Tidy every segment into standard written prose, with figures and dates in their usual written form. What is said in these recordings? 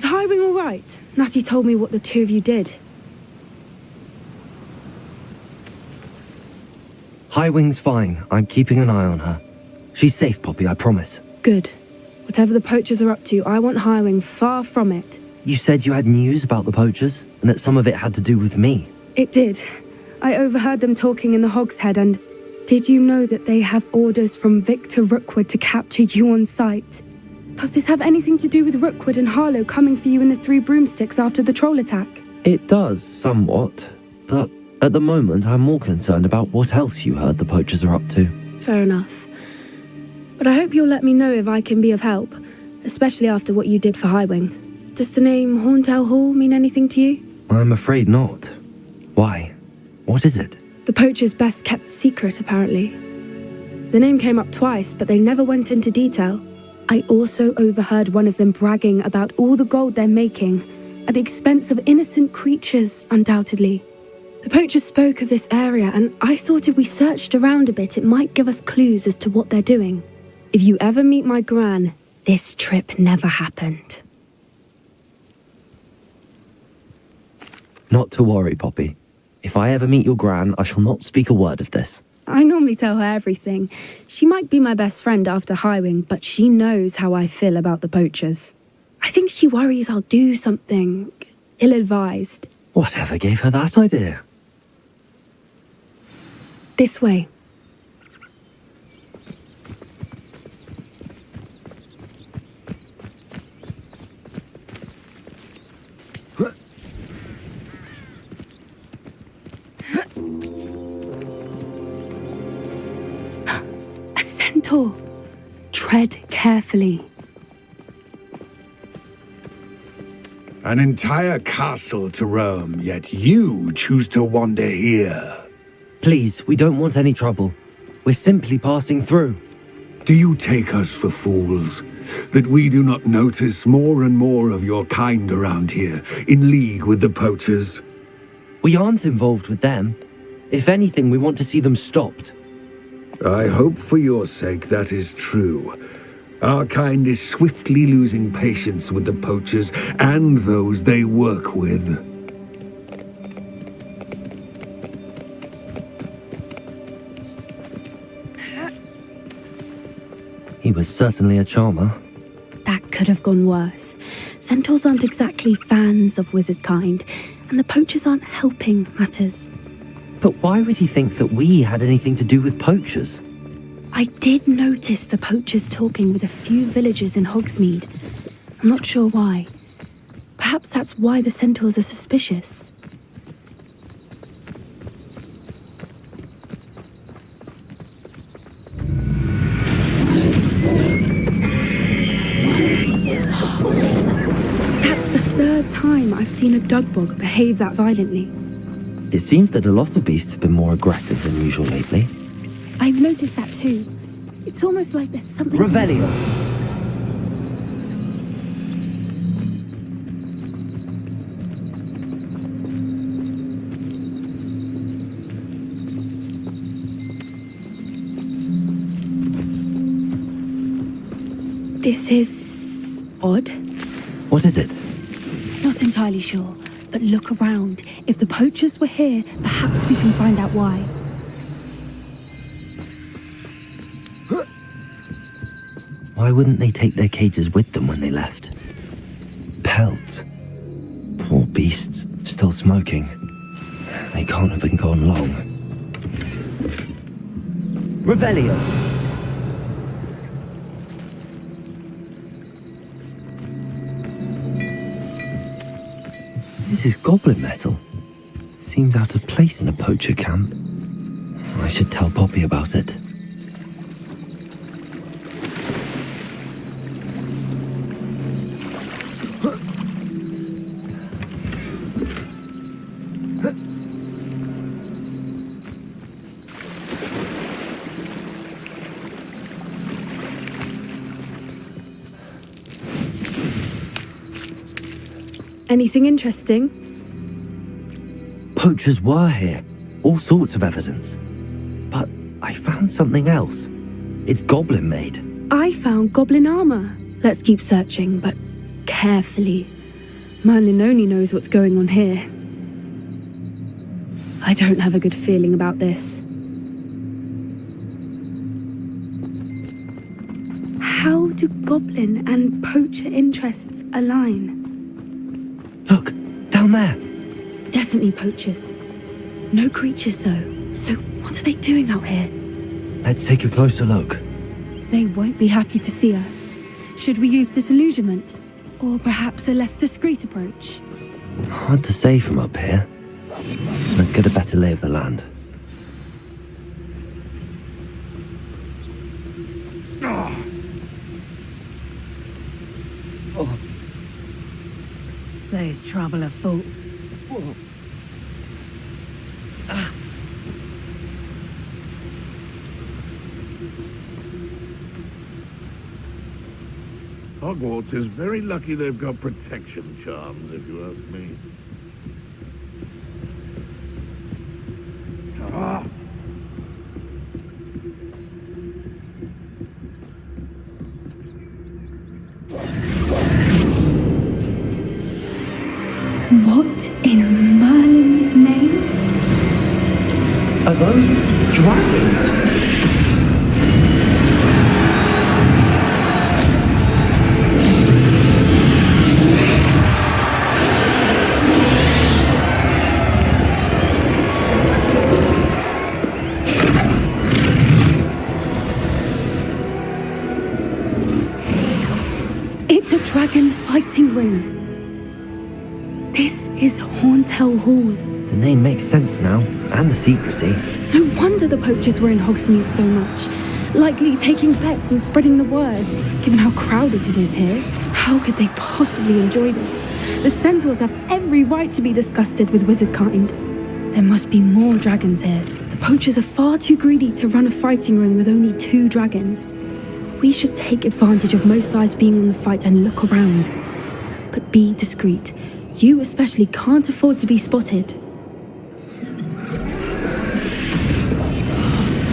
Highwing all right? Natty told me what the two of you did. Highwing's fine. I'm keeping an eye on her. She's safe, Poppy, I promise. Good. Whatever the poachers are up to, I want Highwing far from it. You said you had news about the poachers, and that some of it had to do with me. It did. I overheard them talking in the Hogshead, and did you know that they have orders from Victor Rookwood to capture you on sight? Does this have anything to do with Rookwood and Harlow coming for you in the Three Broomsticks after the troll attack? It does, somewhat. But at the moment, I'm more concerned about what else you heard the poachers are up to. Fair enough. But I hope you'll let me know if I can be of help, especially after what you did for Highwing. Does the name Horntail Hall mean anything to you? I'm afraid not. Why? What is it? The poacher's best kept secret, apparently. The name came up twice, but they never went into detail. I also overheard one of them bragging about all the gold they're making, at the expense of innocent creatures, undoubtedly. The poachers spoke of this area, and I thought if we searched around a bit, it might give us clues as to what they're doing. If you ever meet my gran, this trip never happened. Not to worry, Poppy. If I ever meet your gran, I shall not speak a word of this. I normally tell her everything. She might be my best friend after Highwing, but she knows how I feel about the poachers. I think she worries I'll do something ill-advised. Whatever gave her that idea? This way. A centaur. Tread carefully. An entire castle to roam, yet you choose to wander here. Please, we don't want any trouble. We're simply passing through. Do you take us for fools? That we do not notice more and more of your kind around here, in league with the poachers? We aren't involved with them. If anything, we want to see them stopped. I hope for your sake that is true. Our kind is swiftly losing patience with the poachers and those they work with. He was certainly a charmer. That could have gone worse. Centaurs aren't exactly fans of wizard kind, and the poachers aren't helping matters. But why would he think that we had anything to do with poachers? I did notice the poachers talking with a few villagers in Hogsmeade. I'm not sure why. Perhaps that's why the centaurs are suspicious. That's the third time I've seen a dugbog behave that violently. It seems that a lot of beasts have been more aggressive than usual lately. I've noticed that too. It's almost like there's something... Revelio! This is... odd. What is it? Not entirely sure, but look around. If the poachers were here, perhaps we can find out why. Why wouldn't they take their cages with them when they left? Pelts. Poor beasts, still smoking. They can't have been gone long. Revelio! This is goblin metal. Seems out of place in a poacher camp. I should tell Poppy about it. Anything interesting? Poachers were here. All sorts of evidence. But I found something else. It's goblin-made. I found goblin armor. Let's keep searching, but carefully. Merlin only knows what's going on here. I don't have a good feeling about this. How do goblin and poacher interests align? Look, down there. Definitely poachers. No creatures though. So what are they doing out here? Let's take a closer look. They won't be happy to see us. Should we use disillusionment? Or perhaps a less discreet approach? Hard to say from up here. Let's get a better lay of the land. There's trouble afoot. Hogwarts is very lucky they've got protection charms, if you ask me. What in Merlin's name? Are those dragons? It's a dragon fighting ring. This is Hauntel Hall. The name makes sense now, and the secrecy. No wonder the poachers were in Hogsmeade so much. Likely taking bets and spreading the word, given how crowded it is here. How could they possibly enjoy this? The centaurs have every right to be disgusted with wizard kind. There must be more dragons here. The poachers are far too greedy to run a fighting ring with only 2 dragons. We should take advantage of most eyes being on the fight and look around. But be discreet. You especially can't afford to be spotted.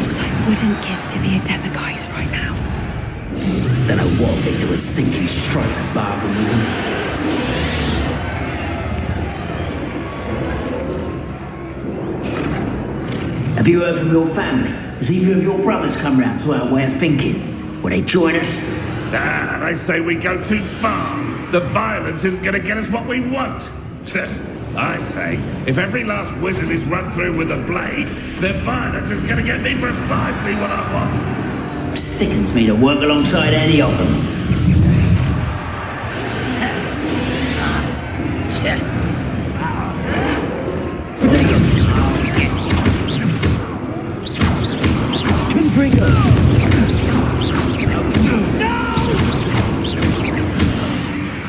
What I wouldn't give to be a Demiguise right now. Don't know what they do a sinking stroke bargain with them. Have you heard from your family? Has either of your brothers come round to our way of thinking? Will they join us? Ah, they say we go too far. The violence isn't going to get us what we want. I say, if every last wizard is run through with a blade, then violence is going to get me precisely what I want. Sickens me to work alongside any of them.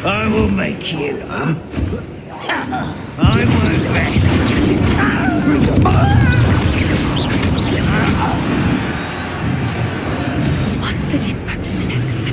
I will make you. I won't rest. One foot in front of the next and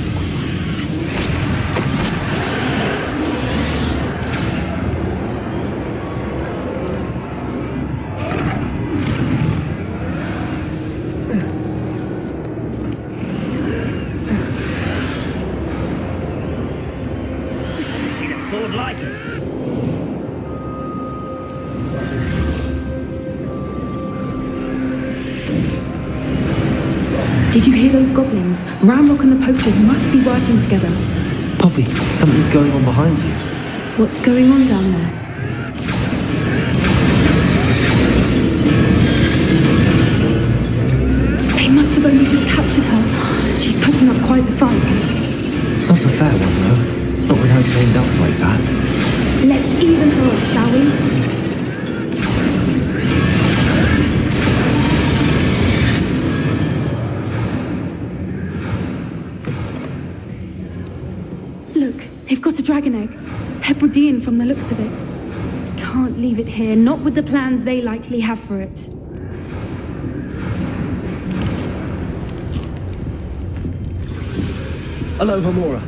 Sword like it. Did you hear those goblins? Ramrock and the poachers must be working together. Poppy, something's going on behind you. What's going on down there? They must have only just captured her. She's putting up quite the fight. Not a fair one, though. Not with her chained up like that. Let's even her up, shall we? Look, they've got a dragon egg. Hebridean from the looks of it. Can't leave it here, not with the plans they likely have for it. Hello, Hamora.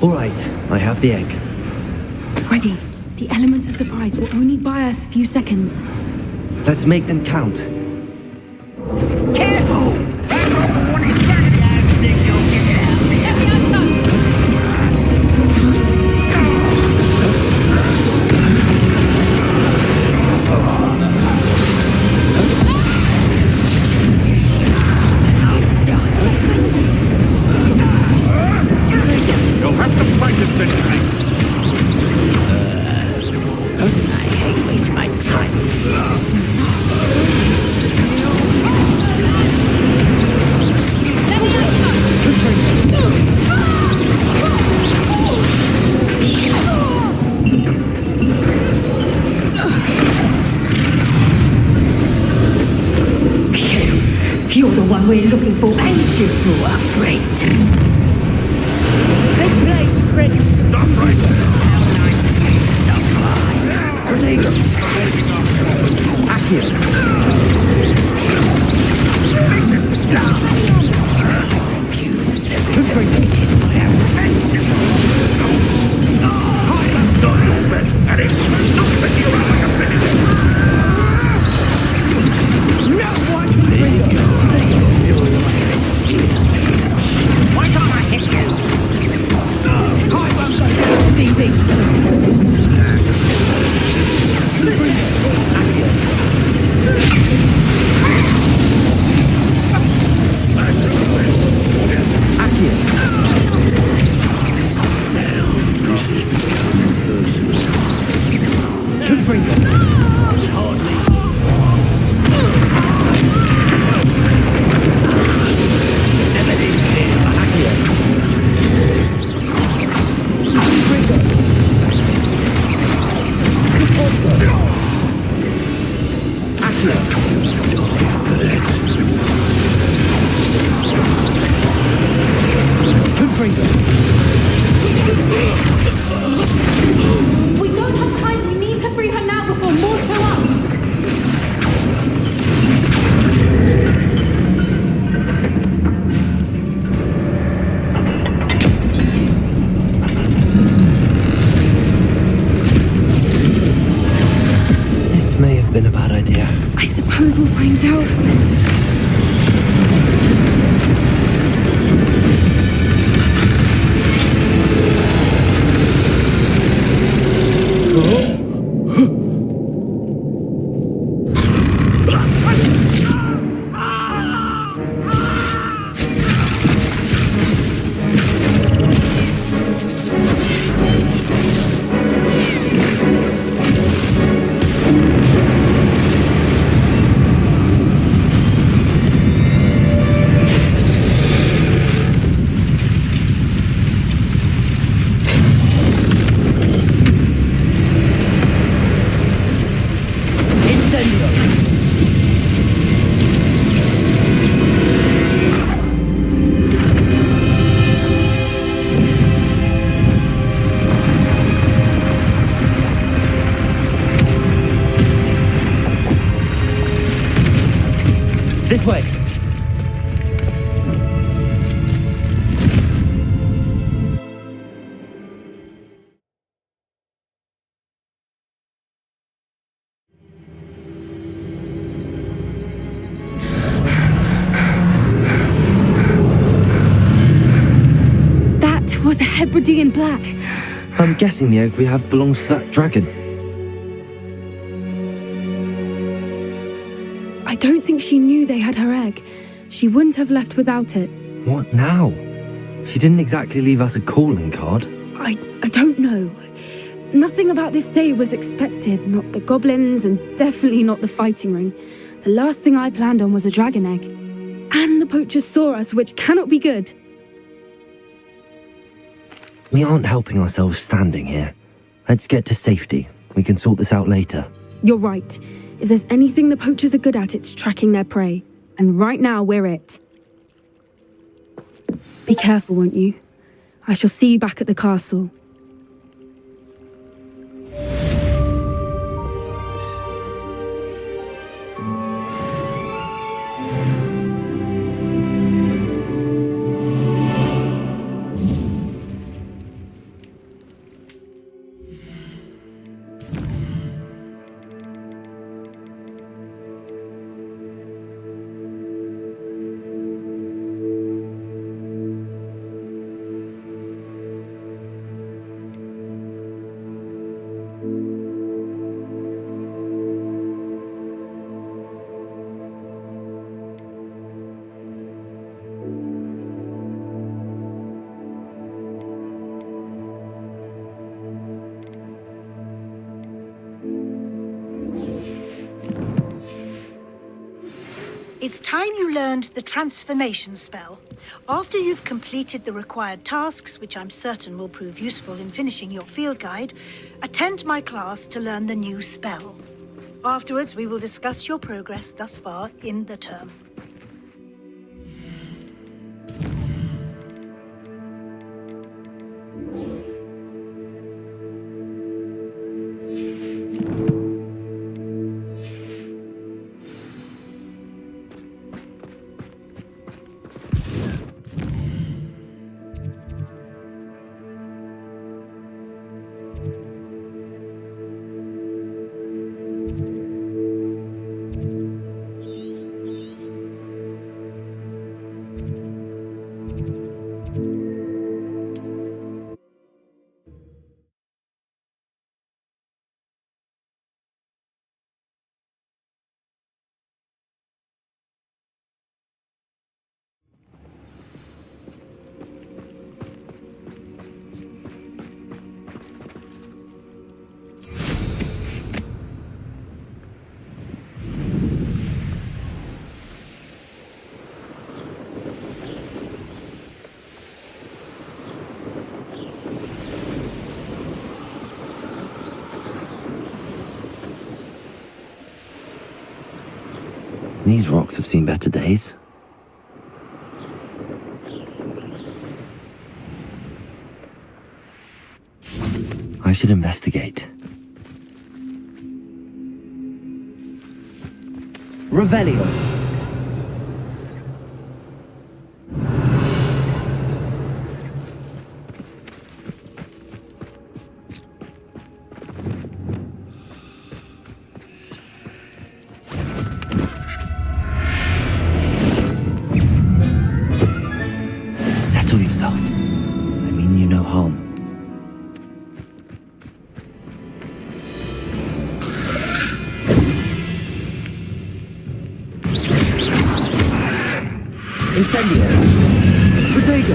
All right, I have have the egg. Ready. The element of surprise will only buy us a few seconds. Let's make them count. Careful! What is that? I think you'll get it out You'll have to fight it, Benjamin. I hate wasting my time. You're the one we're looking for, ain't you, poor friend? Let's play, friend. Stop right there. How nice of you to stop by. Akio! Refused to be defeated by a festival. I am not your friend, and it will not set you out like a benefit. No one Why can't I hit you? I won't go down easy. We don't have time. We need to free her now before more show up. This may have been a bad idea. I suppose we'll find out. This way! That was a Hebridean black. I'm guessing the egg we have belongs to that dragon. I don't think she knew they had her egg. She wouldn't have left without it. What now? She didn't exactly leave us a calling card. I don't know. Nothing about this day was expected. Not the goblins and definitely not the fighting ring. The last thing I planned on was a dragon egg. And the poachers saw us, which cannot be good. We aren't helping ourselves standing here. Let's get to safety. We can sort this out later. You're right. If there's anything the poachers are good at, it's tracking their prey. And right now, we're it. Be careful, won't you? I shall see you back at the castle. It's time you learned the transformation spell. After you've completed the required tasks, which I'm certain will prove useful in finishing your field guide, attend my class to learn the new spell. Afterwards, we will discuss your progress thus far in the term. These rocks have seen better days. I should investigate. Revelio. Settle yourself. I mean you no harm. Incendio! Potato!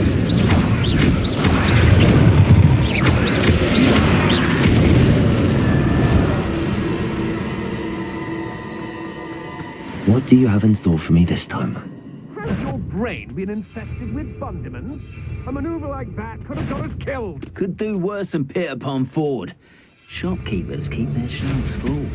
What do you have in store for me this time? Has your brain been infected with bundiments? A maneuver like that could have got us killed. Could do worse than Peter Pan Ford. Shopkeepers keep their shelves full.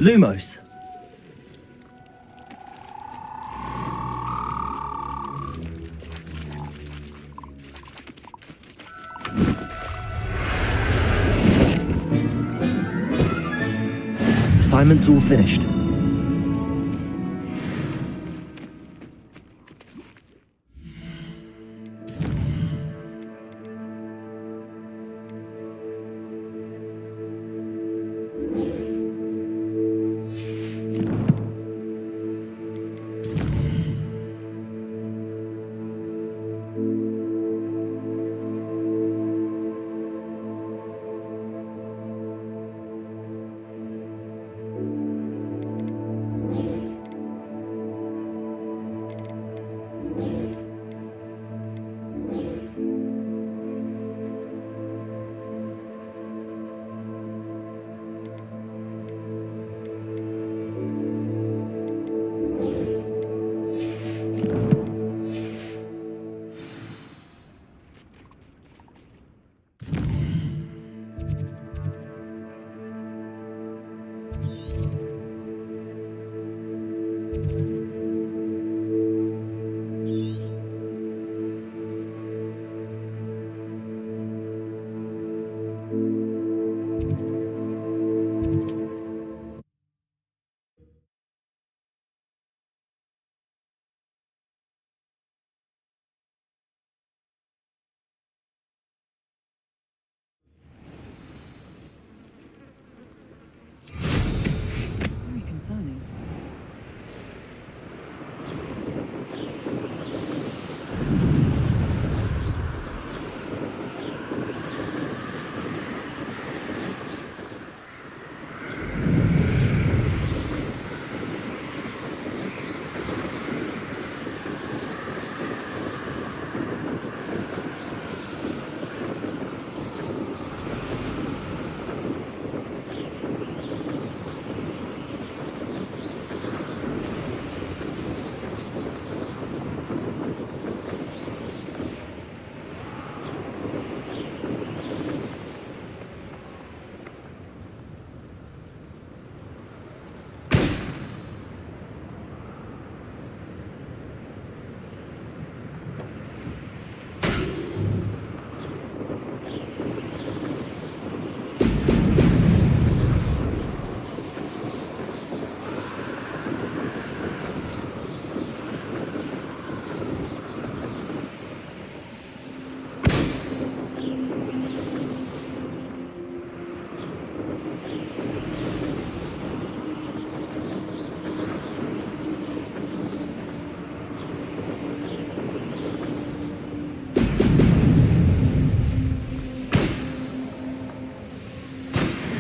Lumos. Assignment's all finished.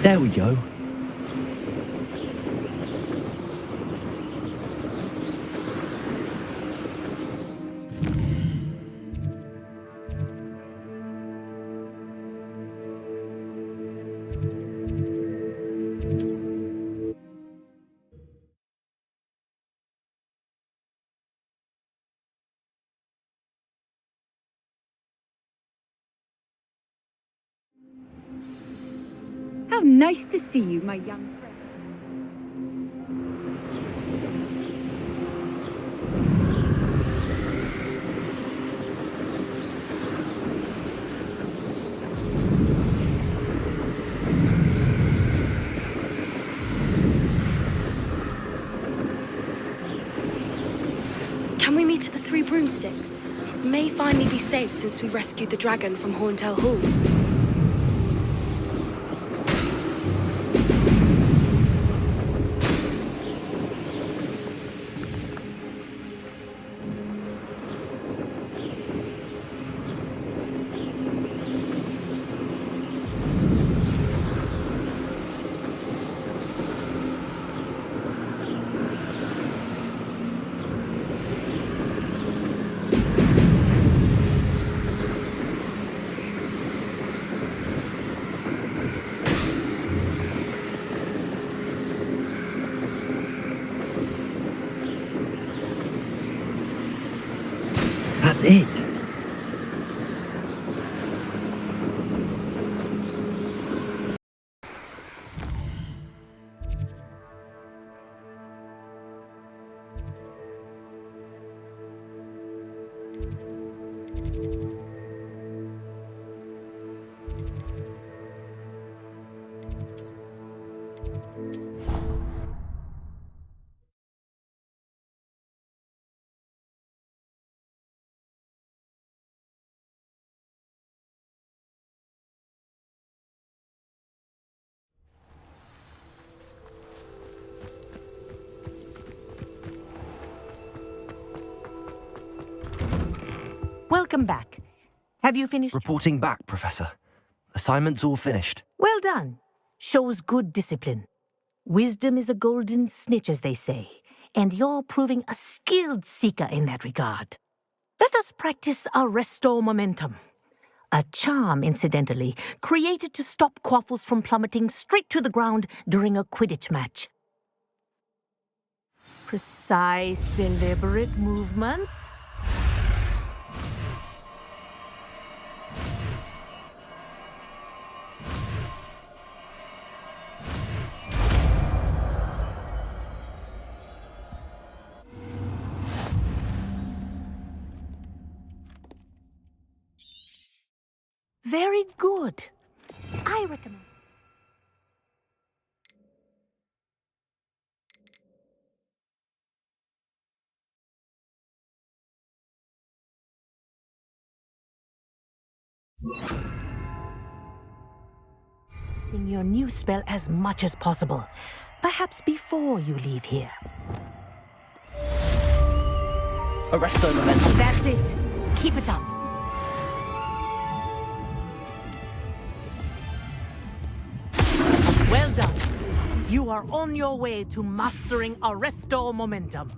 There we go. How nice to see you, my young friend. Can we meet at the Three Broomsticks? It may finally be safe since we rescued the dragon from Horntail Hall. That's it. Welcome back. Have you finished? Reporting back, Professor. Assignment's all finished. Well done. Shows good discipline. Wisdom is a golden snitch, as they say, and you're proving a skilled seeker in that regard. Let us practice our restore momentum. A charm, incidentally, created to stop quaffles from plummeting straight to the ground during a Quidditch match. Precise, deliberate movements. Very good. I recommend. Using your new spell as much as possible, perhaps before you leave here. Arresto momentum. That's it. Keep it up. Well done. You are on your way to mastering Arresto momentum.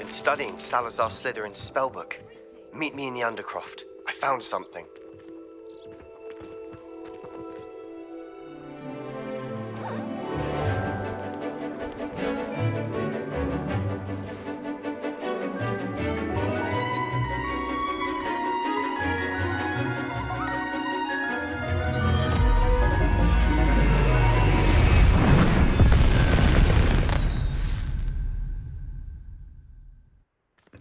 been studying Salazar Slytherin's spellbook. Meet me in the Undercroft. I found something.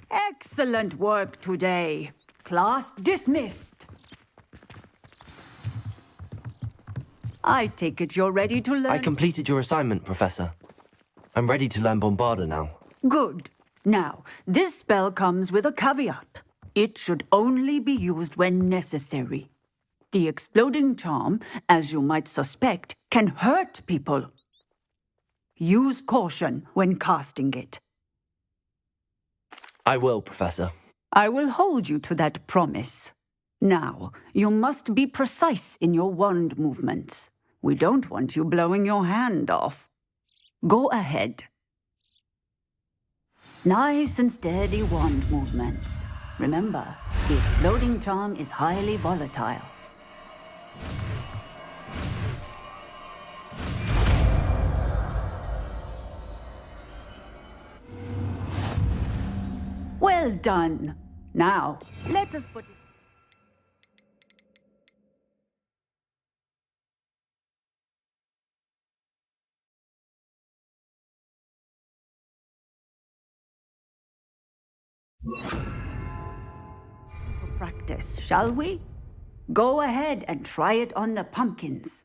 Excellent work today. Class dismissed. I take it you're ready to learn. I completed your assignment, Professor. I'm ready to learn Bombarda now. Good. Now, this spell comes with a caveat. It should only be used when necessary. The exploding charm, as you might suspect, can hurt people. Use caution when casting it. I will, Professor. I will hold you to that promise. Now, you must be precise in your wand movements. We don't want you blowing your hand off. Go ahead. Nice and steady wand movements. Remember, the exploding charm is highly volatile. Well done. Now, let us put it... To practice, shall we? Go ahead and try it on the pumpkins.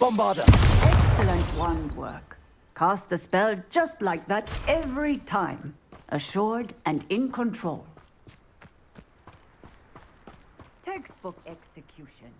Bombarda! Excellent wand work. Cast the spell just like that every time. Assured and in control. Textbook execution.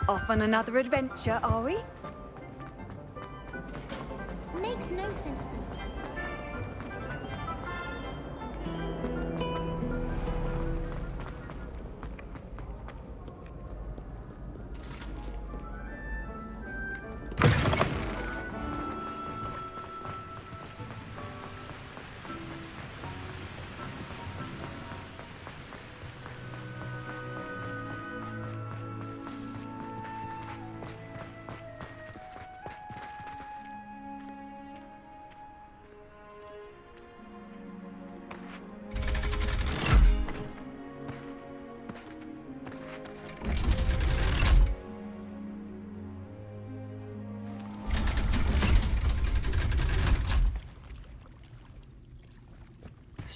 Off on another adventure, are we? Makes no sense to me.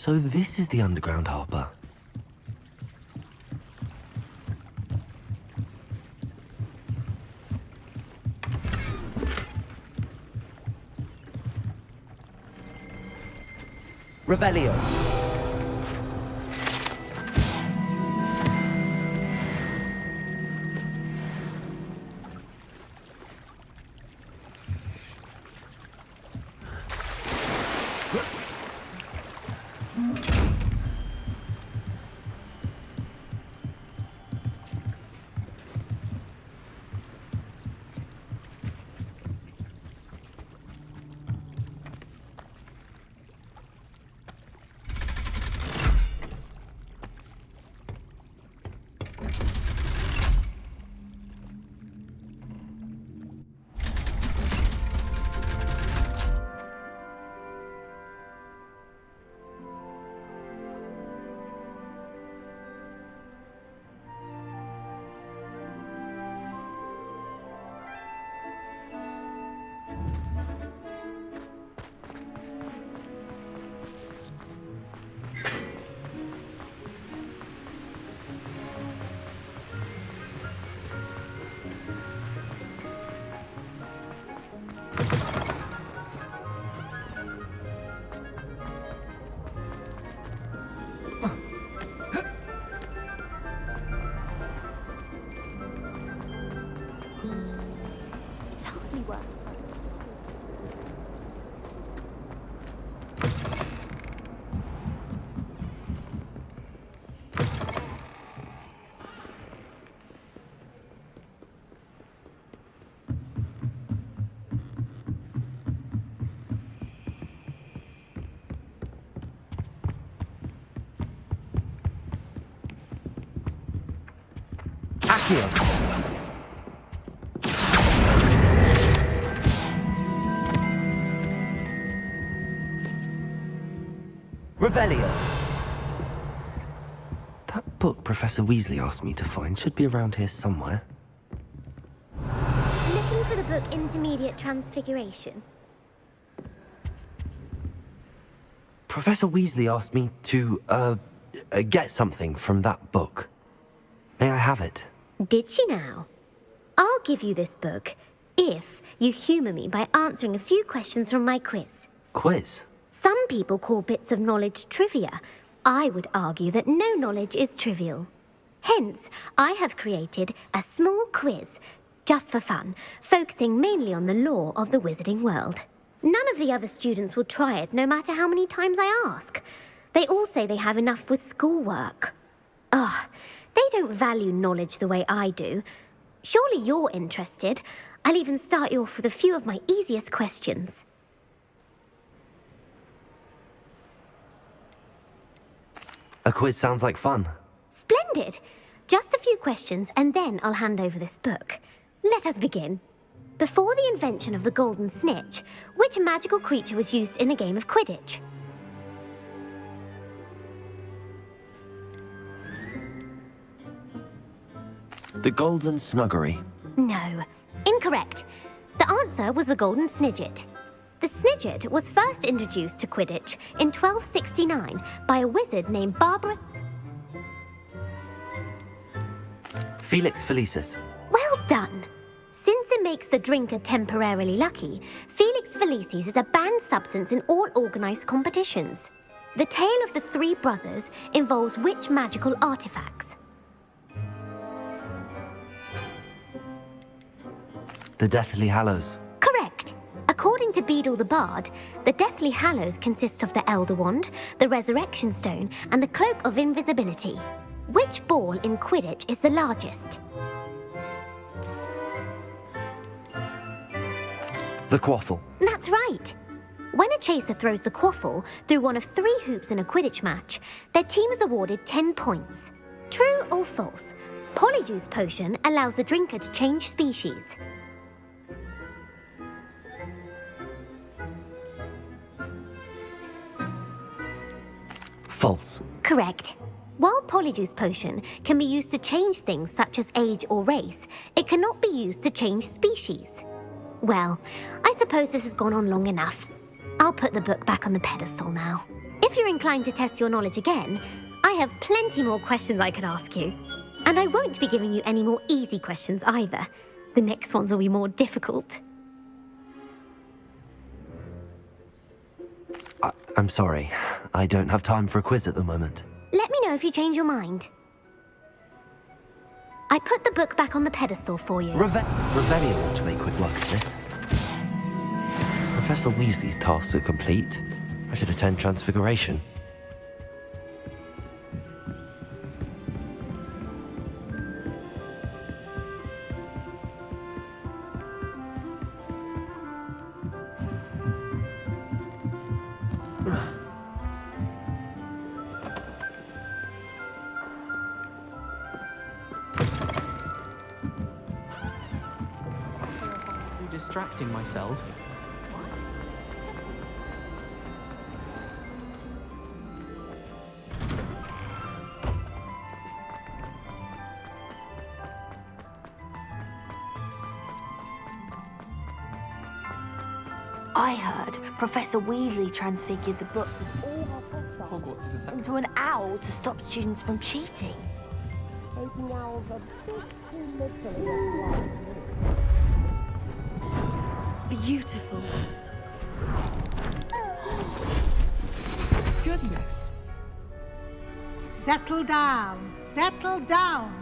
So this is the underground harbour. Revelio. Accio. Revelio. That book Professor Weasley asked me to find should be around here somewhere. Looking for the book Intermediate Transfiguration. Professor Weasley asked me to, get something from that book. May I have it? Did she now? I'll give you this book if you humour me by answering a few questions from my quiz. Quiz? Some people call bits of knowledge trivia. I would argue that no knowledge is trivial. Hence, I have created a small quiz, just for fun, focusing mainly on the lore of the wizarding world. None of the other students will try it, no matter how many times I ask. They all say they have enough with schoolwork. Ugh, they don't value knowledge the way I do. Surely you're interested. I'll even start you off with a few of my easiest questions. A quiz sounds like fun. Splendid! Just a few questions, and then I'll hand over this book. Let us begin. Before the invention of the golden snitch, which magical creature was used in a game of Quidditch? The Golden Snuggery. No. Incorrect. The answer was the golden snidget. The snidget was first introduced to Quidditch in 1269 by a wizard named Barbarous... Felix Felicis. Well done! Since it makes the drinker temporarily lucky, Felix Felicis is a banned substance in all organised competitions. The tale of the three brothers involves which magical artifacts? The Deathly Hallows. Correct. According to Beadle the Bard, the Deathly Hallows consists of the Elder Wand, the Resurrection Stone, and the Cloak of Invisibility. Which ball in Quidditch is the largest? The Quaffle. That's right. When a chaser throws the quaffle through one of 3 hoops in a Quidditch match, their team is awarded 10 points. True or false? Polyjuice Potion allows the drinker to change species. False. Correct. While Polyjuice Potion can be used to change things such as age or race, it cannot be used to change species. Well, I suppose this has gone on long enough. I'll put the book back on the pedestal now. If you're inclined to test your knowledge again, I have plenty more questions I could ask you. And I won't be giving you any more easy questions either. The next ones will be more difficult. I'm sorry. I don't have time for a quiz at the moment. Let me know if you change your mind. I put the book back on the pedestal for you. Revelio ought to make quick work of this. Professor Weasley's tasks are complete. I should attend Transfiguration. Distracting myself. I heard Professor Weasley transfigured the book with all her textiles into an owl to stop students from cheating. Taking owls a bit too literally. Beautiful. Goodness. Settle down, settle down.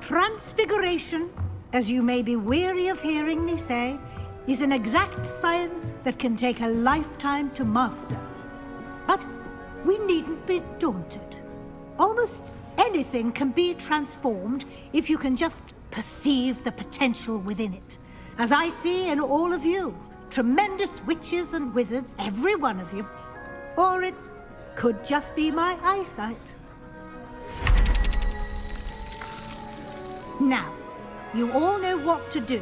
Transfiguration, as you may be weary of hearing me say, is an exact science that can take a lifetime to master. But we needn't be daunted. Almost anything can be transformed if you can just perceive the potential within it. As I see in all of you, tremendous witches and wizards, every one of you. Or it could just be my eyesight. Now, you all know what to do.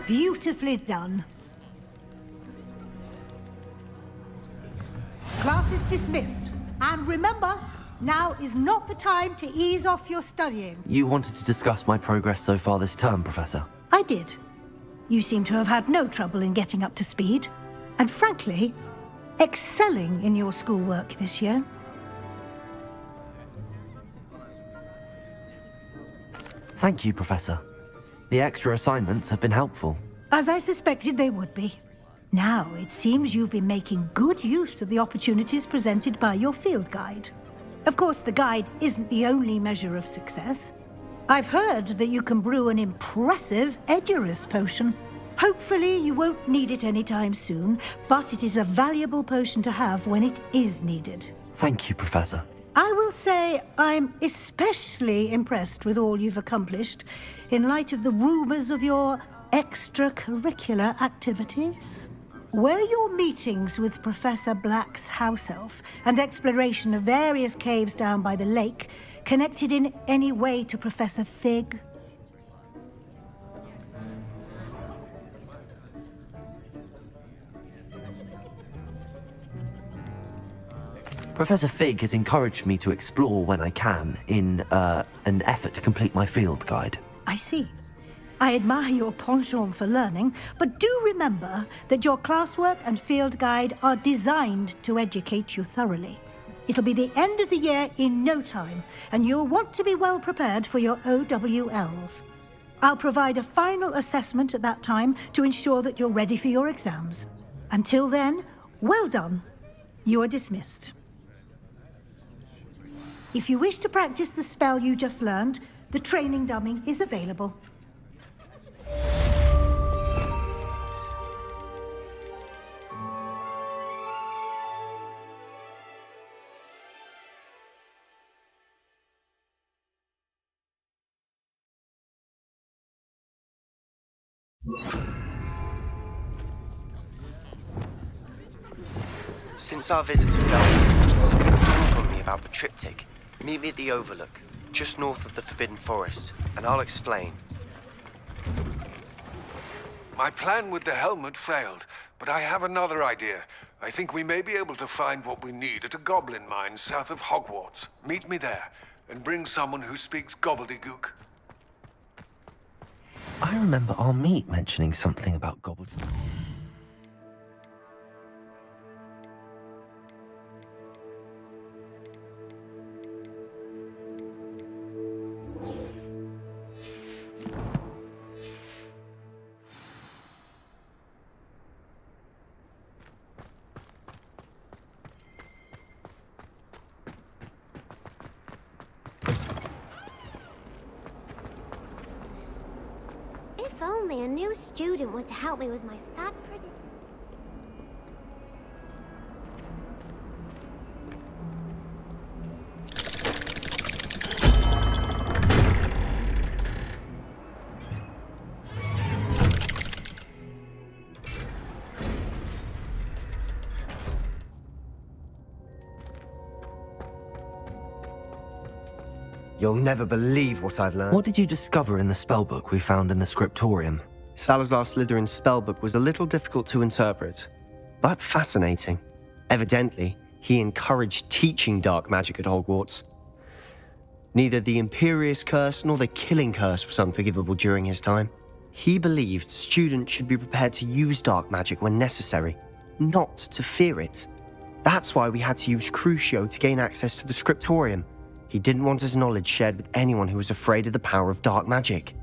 Beautifully done. Class is dismissed. And remember, now is not the time to ease off your studying. You wanted to discuss my progress so far this term, Professor. I did. You seem to have had no trouble in getting up to speed. And frankly, excelling in your schoolwork this year. Thank you, Professor. The extra assignments have been helpful. As I suspected they would be. Now, it seems you've been making good use of the opportunities presented by your field guide. Of course, the guide isn't the only measure of success. I've heard that you can brew an impressive Edurus potion. Hopefully, you won't need it anytime soon, but it is a valuable potion to have when it is needed. Thank you, Professor. I will say I'm especially impressed with all you've accomplished in light of the rumors of your extracurricular activities. Were your meetings with Professor Black's house elf and exploration of various caves down by the lake connected in any way to Professor Fig? Professor Fig has encouraged me to explore when I can in an effort to complete my field guide. I see. I admire your penchant for learning, but do remember that your classwork and field guide are designed to educate you thoroughly. It'll be the end of the year in no time, and you'll want to be well prepared for your OWLs. I'll provide a final assessment at that time to ensure that you're ready for your exams. Until then, well done. You are dismissed. If you wish to practice the spell you just learned, the training dummy is available. Since our visit to Belgium, something dawned on me about the triptych. Meet me at the Overlook, just north of the Forbidden Forest, and I'll explain. My plan with the helmet failed, but I have another idea. I think we may be able to find what we need at a goblin mine south of Hogwarts. Meet me there, and bring someone who speaks gobbledygook. I remember our meet mentioning something about gobbledygook. If only a new student were to help me with my sad predicament. You'll never believe what I've learned. What did you discover in the spellbook we found in the scriptorium? Salazar Slytherin's spellbook was a little difficult to interpret, but fascinating. Evidently, he encouraged teaching dark magic at Hogwarts. Neither the Imperious Curse nor the Killing Curse was unforgivable during his time. He believed students should be prepared to use dark magic when necessary, not to fear it. That's why we had to use Crucio to gain access to the scriptorium. He didn't want his knowledge shared with anyone who was afraid of the power of dark magic.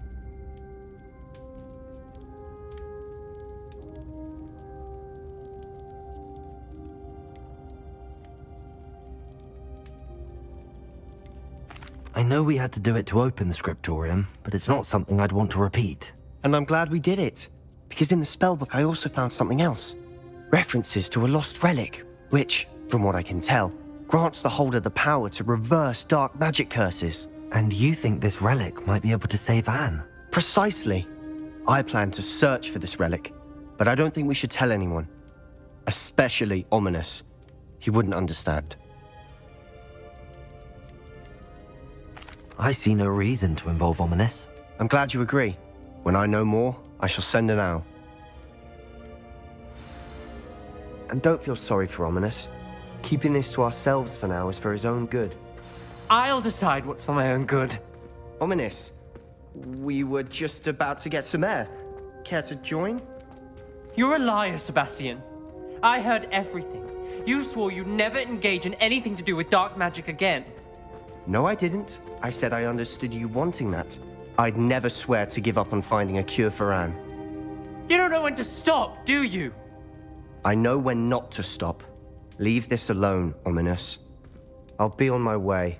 I know we had to do it to open the scriptorium, but it's not something I'd want to repeat. And I'm glad we did it, because in the spellbook I also found something else. References to a lost relic, which, from what I can tell, grants the holder the power to reverse dark magic curses. And you think this relic might be able to save Anne? Precisely. I plan to search for this relic, but I don't think we should tell anyone. Especially Ominous. He wouldn't understand. I see no reason to involve Ominous. I'm glad you agree. When I know more, I shall send an owl. And don't feel sorry for Ominous. Keeping this to ourselves for now is for his own good. I'll decide what's for my own good. Ominous, we were just about to get some air. Care to join? You're a liar, Sebastian. I heard everything. You swore you'd never engage in anything to do with dark magic again. No, I didn't. I said I understood you wanting that. I'd never swear to give up on finding a cure for Anne. You don't know when to stop, do you? I know when not to stop. Leave this alone, Ominous. I'll be on my way.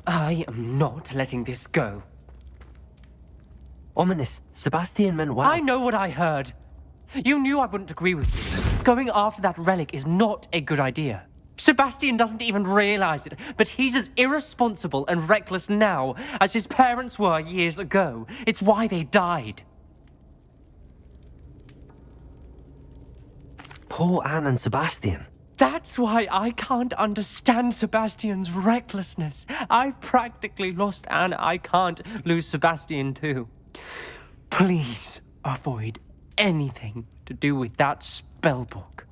I am not letting this go. Ominous, Sebastian meant well. I know what I heard. You knew I wouldn't agree with you. Going after that relic is not a good idea. Sebastian doesn't even realize it, but he's as irresponsible and reckless now as his parents were years ago. It's why they died. Poor Anne and Sebastian. That's why I can't understand Sebastian's recklessness. I've practically lost Anne. I can't lose Sebastian too. Please avoid anything to do with that spellbook.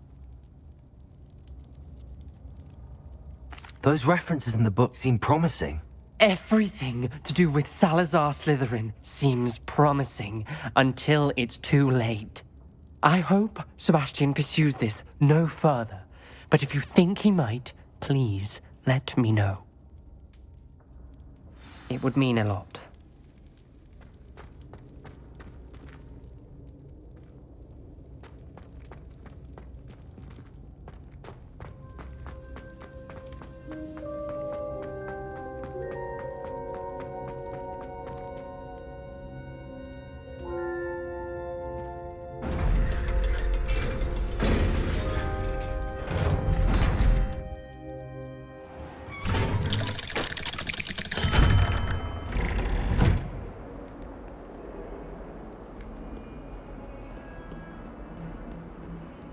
Those references in the book seem promising. Everything to do with Salazar Slytherin seems promising until it's too late. I hope Sebastian pursues this no further, but if you think he might, please let me know. It would mean a lot.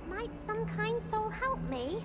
Might some kind soul help me?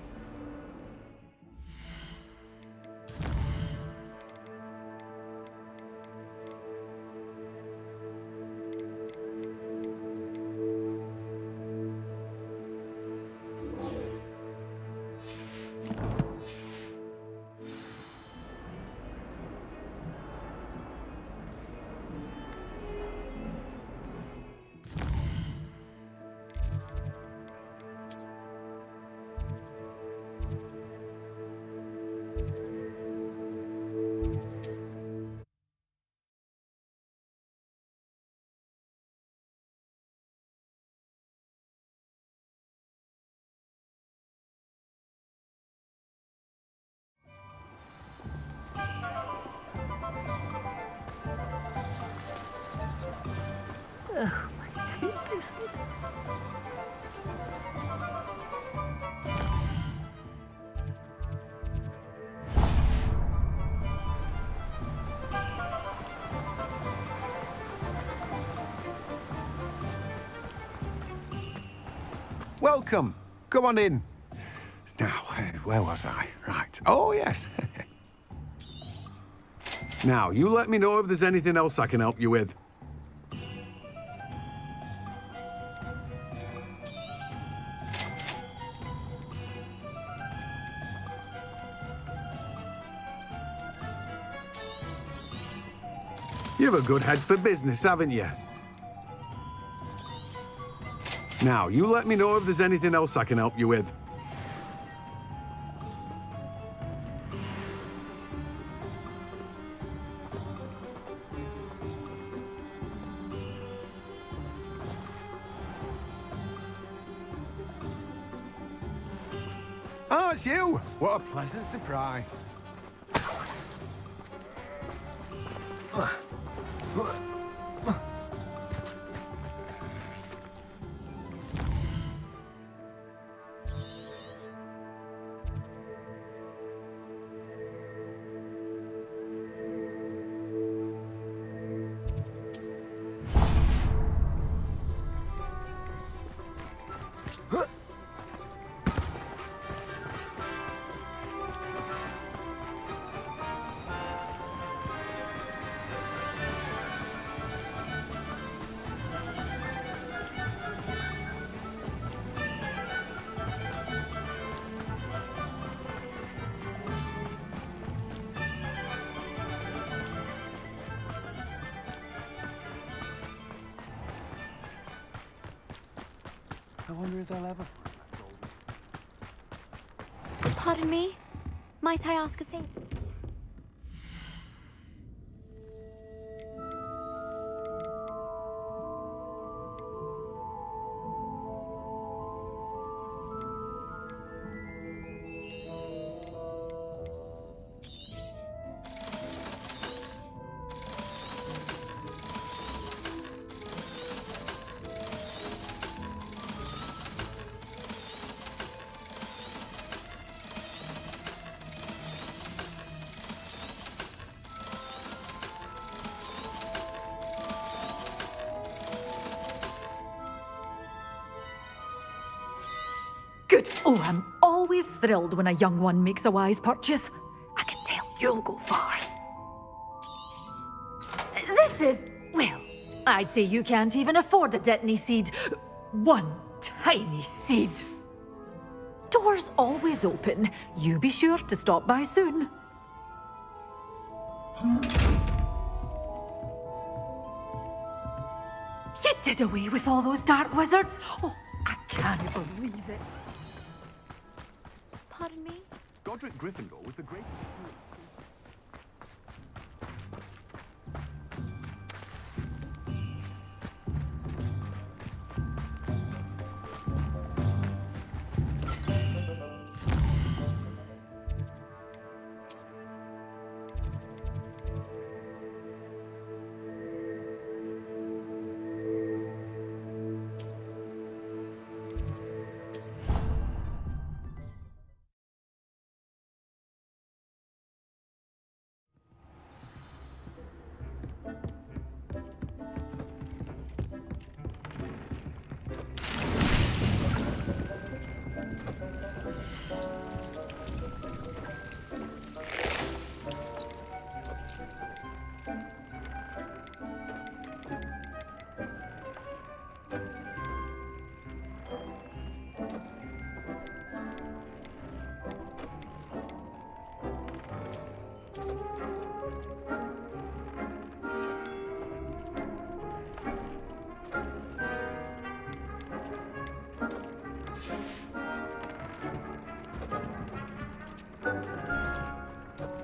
Oh, my goodness. Welcome. Come on in. Now, where was I? Right. Oh, yes. Now, you let me know if there's anything else I can help you with. You've a good head for business, haven't you? Now, you let me know if there's anything else I can help you with. Oh, it's you! What a pleasant surprise. I wonder if they'll ever... Pardon me? Might I ask a favor? Good. Oh, I'm always thrilled when a young one makes a wise purchase. I can tell you'll go far. This is, well, I'd say you can't even afford a Detney seed. One tiny seed. Door's always open. You be sure to stop by soon. You did away with all those dark wizards? Oh, I can't believe it. Pardon me? Godric Gryffindor was the greatest...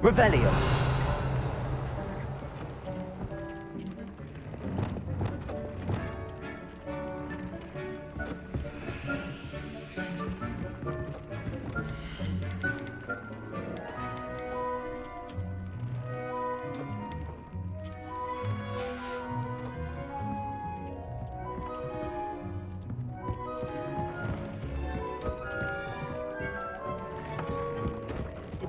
Revelio.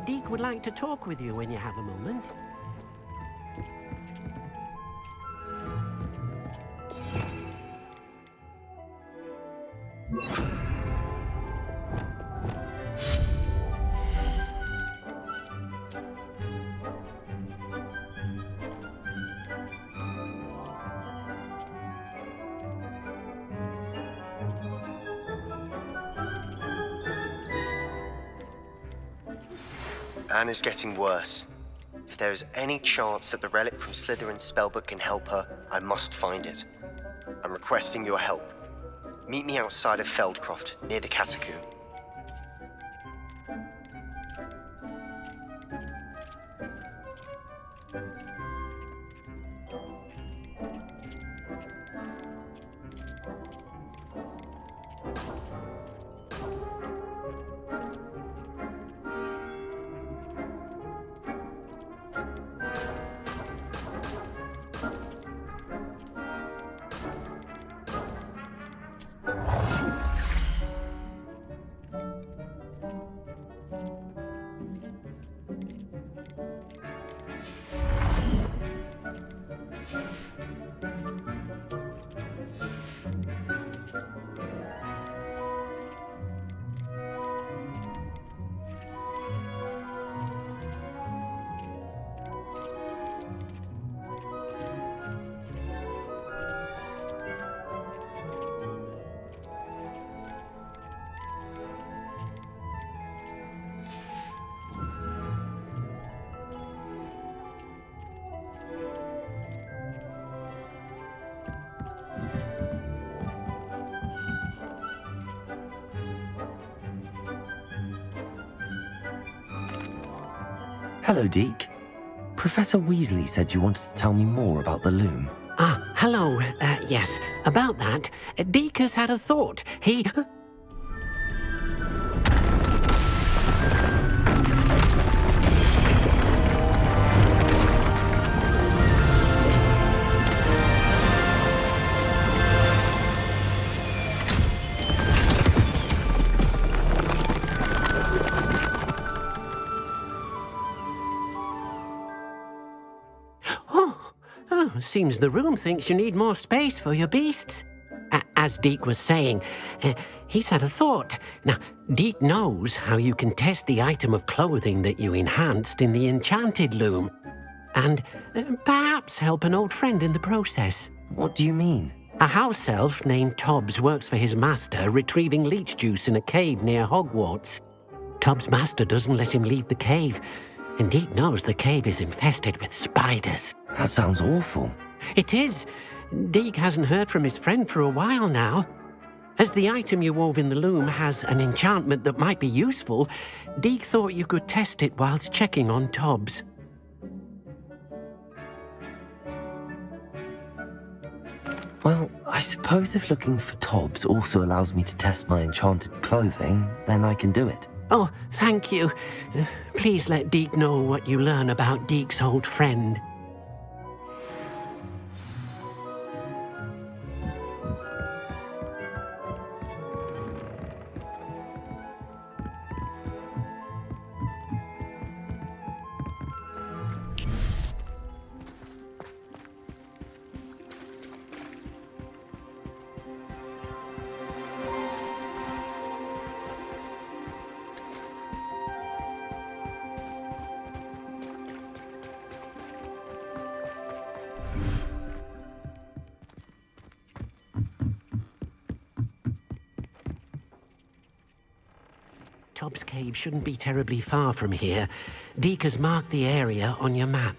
Deke would like to talk with you when you have a moment. Anne is getting worse. If there is any chance that the relic from Slytherin's spellbook can help her, I must find it. I'm requesting your help. Meet me outside of Feldcroft, near the catacomb. Hello, Deke. Professor Weasley said you wanted to tell me more about the loom. Ah, hello. Yes, about that, Deke has had a thought. He... Seems the room thinks you need more space for your beasts. As Deke was saying, he's had a thought. Now, Deke knows how you can test the item of clothing that you enhanced in the enchanted loom. And perhaps help an old friend in the process. What do you mean? A house elf named Tobbs works for his master, retrieving leech juice in a cave near Hogwarts. Tobbs' master doesn't let him leave the cave, and Deke knows the cave is infested with spiders. That sounds awful. It is. Deke hasn't heard from his friend for a while now. As the item you wove in the loom has an enchantment that might be useful, Deke thought you could test it whilst checking on Tobbs. Well, I suppose if looking for Tobbs also allows me to test my enchanted clothing, then I can do it. Oh, thank you. Please let Deke know what you learn about Deke's old friend. Tobbs Cave shouldn't be terribly far from here. Deke has marked the area on your map.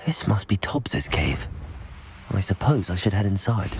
This must be Tobbs's cave. I suppose I should head inside.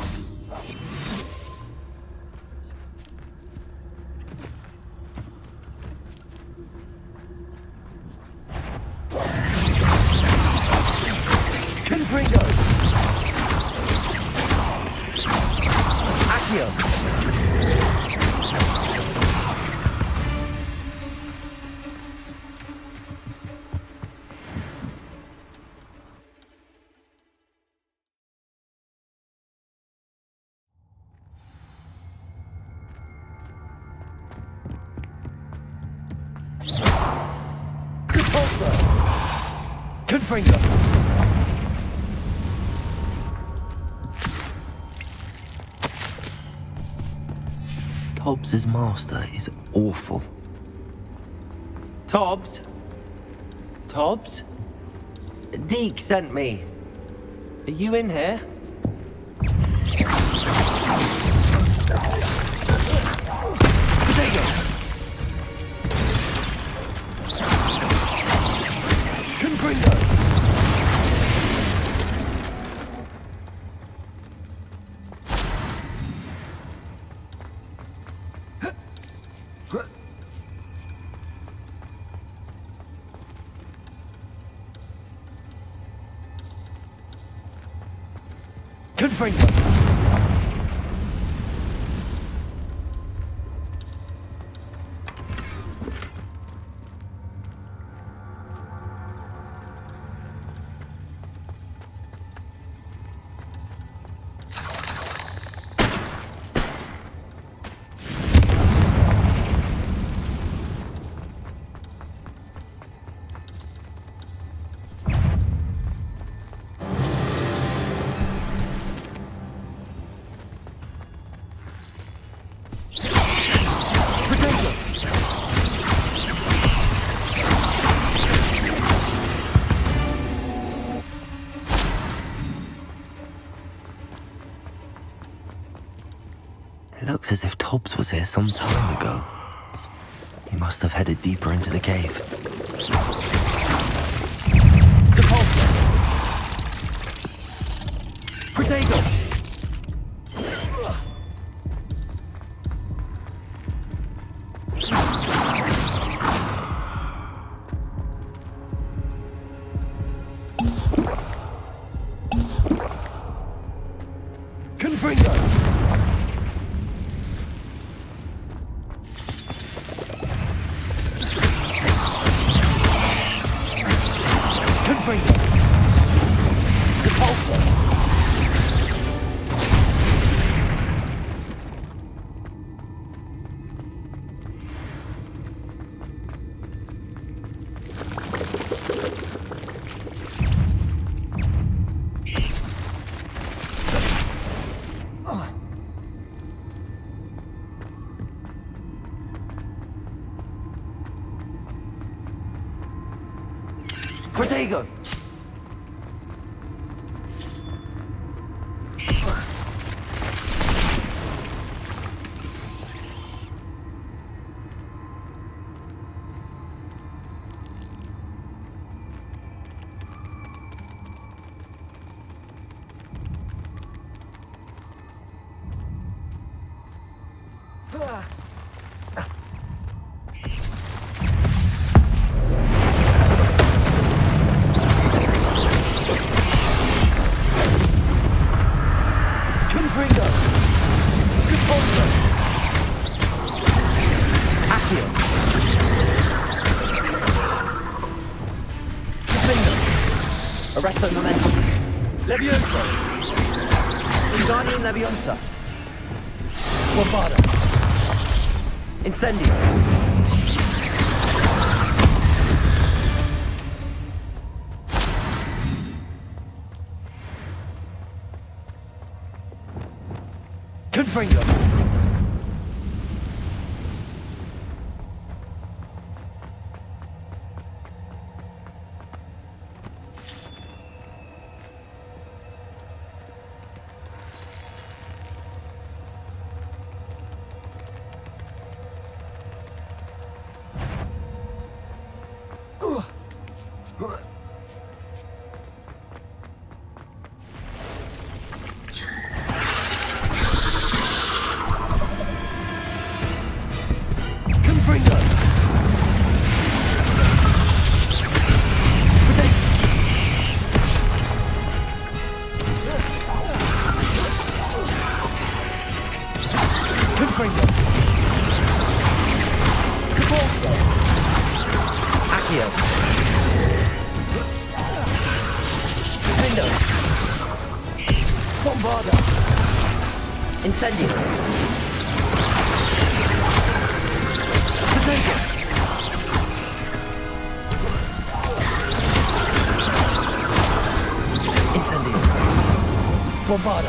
Tobbs's master is awful. Tobbs? Tobbs? Deke sent me. Are you in here? Tobbs was here some time ago. He must have headed deeper into the cave. Depulsor! Protego! Confringo! Confringo! Depulsor! Protego! Arresto momentum. Leviosa. Wingardium Leviosa. Bombarda. Incendio. Confringo. Incendio. Incendio. Bombarda.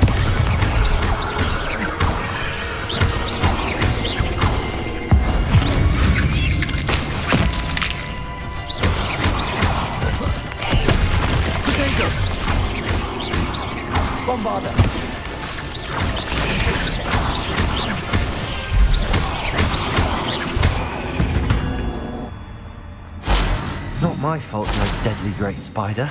Bombarda. Not my fault, you deadly great spider.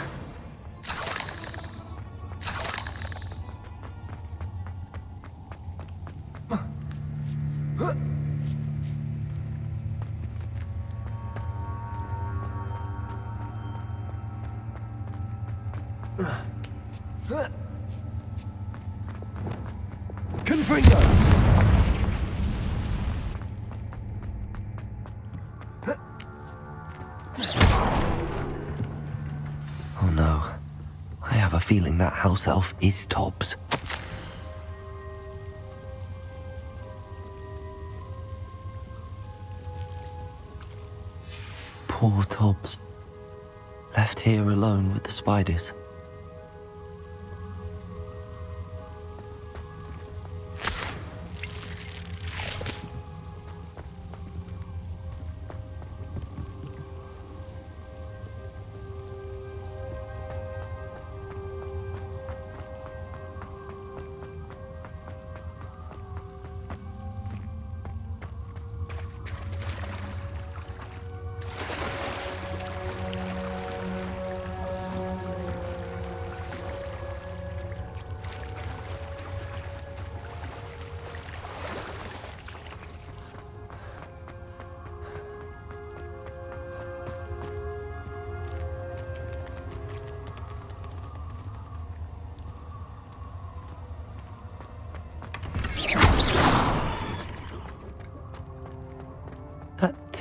Confringo! Oh no. I have a feeling that house elf is Tobbs. Poor Tobbs. Left here alone with the spiders.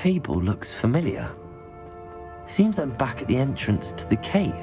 table looks familiar. Seems I'm back at the entrance to the cave.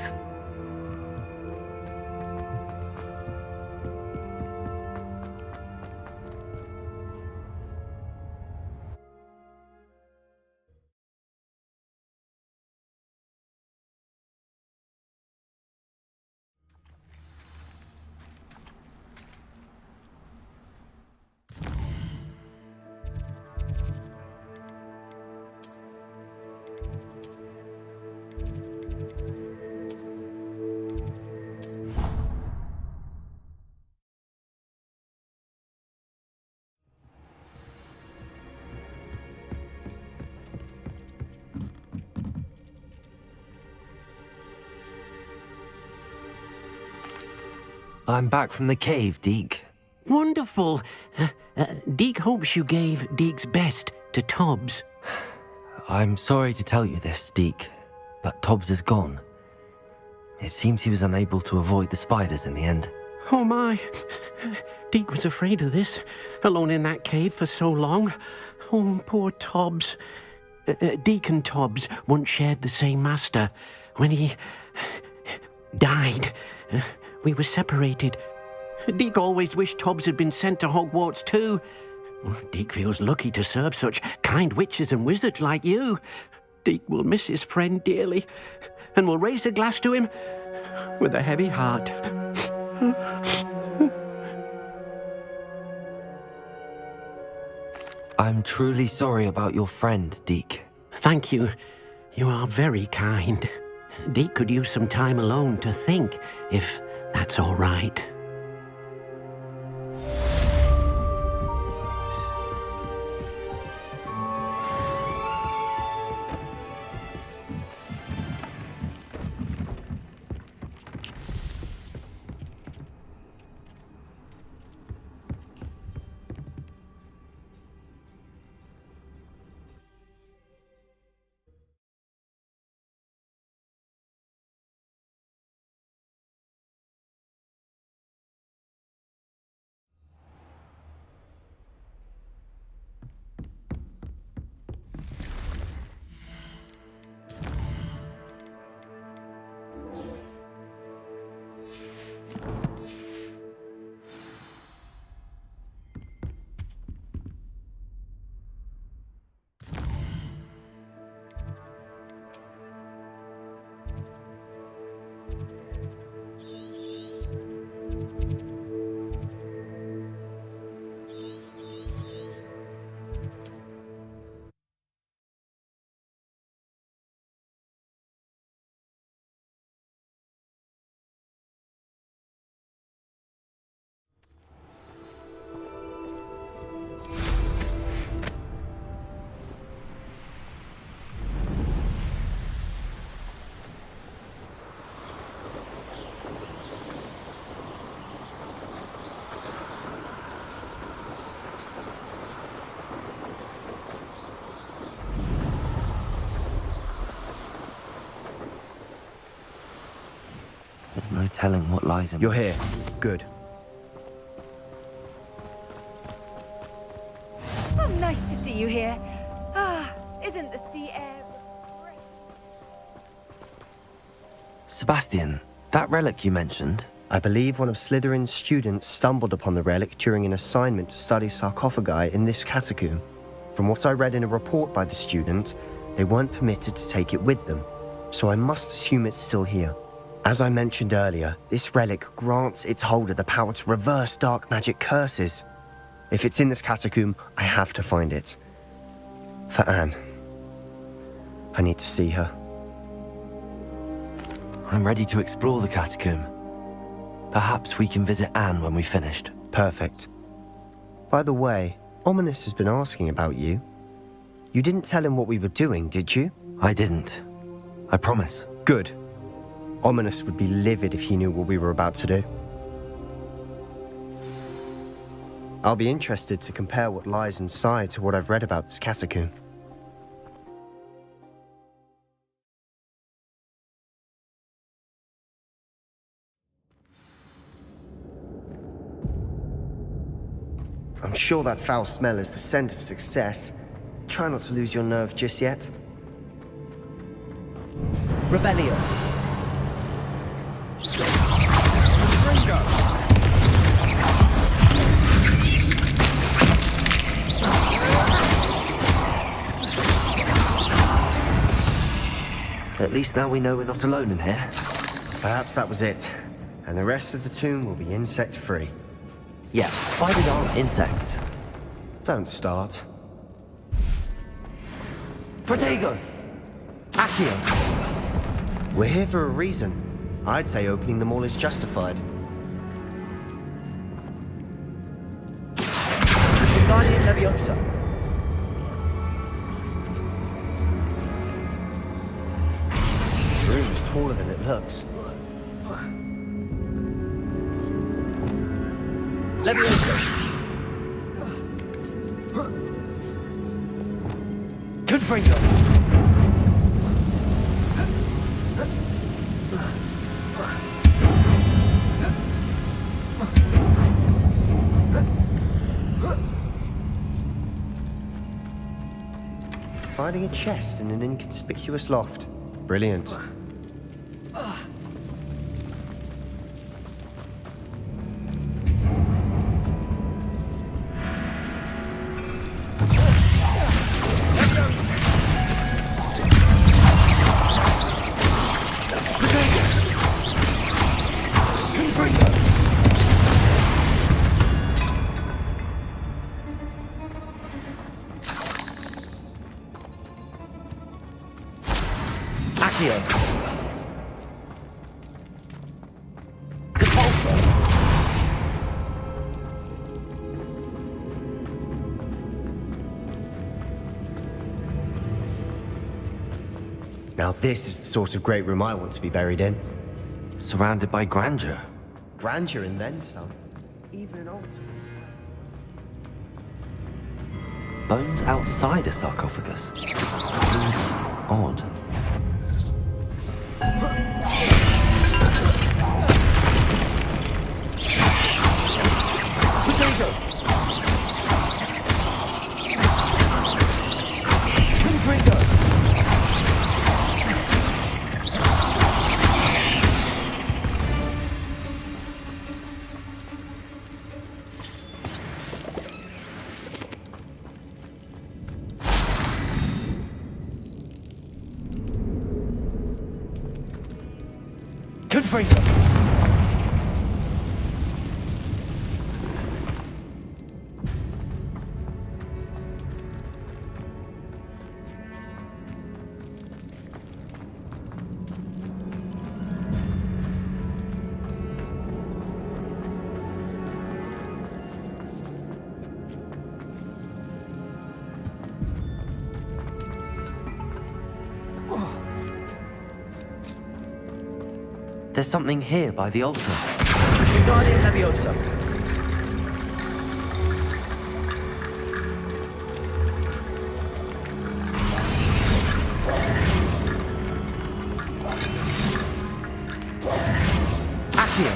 I'm back from the cave, Deke. Wonderful. Deke hopes you gave Deke's best to Tobbs. I'm sorry to tell you this, Deke, but Tobbs is gone. It seems he was unable to avoid the spiders in the end. Oh my. Deke was afraid of this, alone in that cave for so long. Oh, poor Tobbs. Deke and Tobbs once shared the same master. When he died, we were separated. Deke always wished Tobbs had been sent to Hogwarts too. Deke feels lucky to serve such kind witches and wizards like you. Deke will miss his friend dearly, and will raise a glass to him with a heavy heart. I'm truly sorry about your friend, Deke. Thank you. You are very kind. Deke could use some time alone to think, if that's all right. There's no telling what lies in... You're here. Good. Oh, nice to see you here. Isn't the sea air great? Sebastian, that relic you mentioned... I believe one of Slytherin's students stumbled upon the relic during an assignment to study sarcophagi in this catacomb. From what I read in a report by the student, they weren't permitted to take it with them, so I must assume it's still here. As I mentioned earlier, this relic grants its holder the power to reverse dark magic curses. If it's in this catacomb, I have to find it. For Anne. I need to see her. I'm ready to explore the catacomb. Perhaps we can visit Anne when we've finished. Perfect. By the way, Ominous has been asking about you. You didn't tell him what we were doing, did you? I didn't. I promise. Good. Ominous would be livid if he knew what we were about to do. I'll be interested to compare what lies inside to what I've read about this catacomb. I'm sure that foul smell is the scent of success. Try not to lose your nerve just yet. Rebellion. At least now we know we're not alone in here. Perhaps that was it. And the rest of the tomb will be insect-free. Yeah, spiders aren't insects. Don't start. Protego! Accio! We're here for a reason. I'd say opening them all is justified. Guardian Leviosa. This room is taller than it looks. Leviosa. Confringo. Finding a chest in an inconspicuous loft. Brilliant. Now this is the sort of great room I want to be buried in. Surrounded by grandeur. Grandeur and then some. Even an altar. Bones outside a sarcophagus. Seems odd. Confringo. There's something here by the altar. Guardian Leviosa. Accio.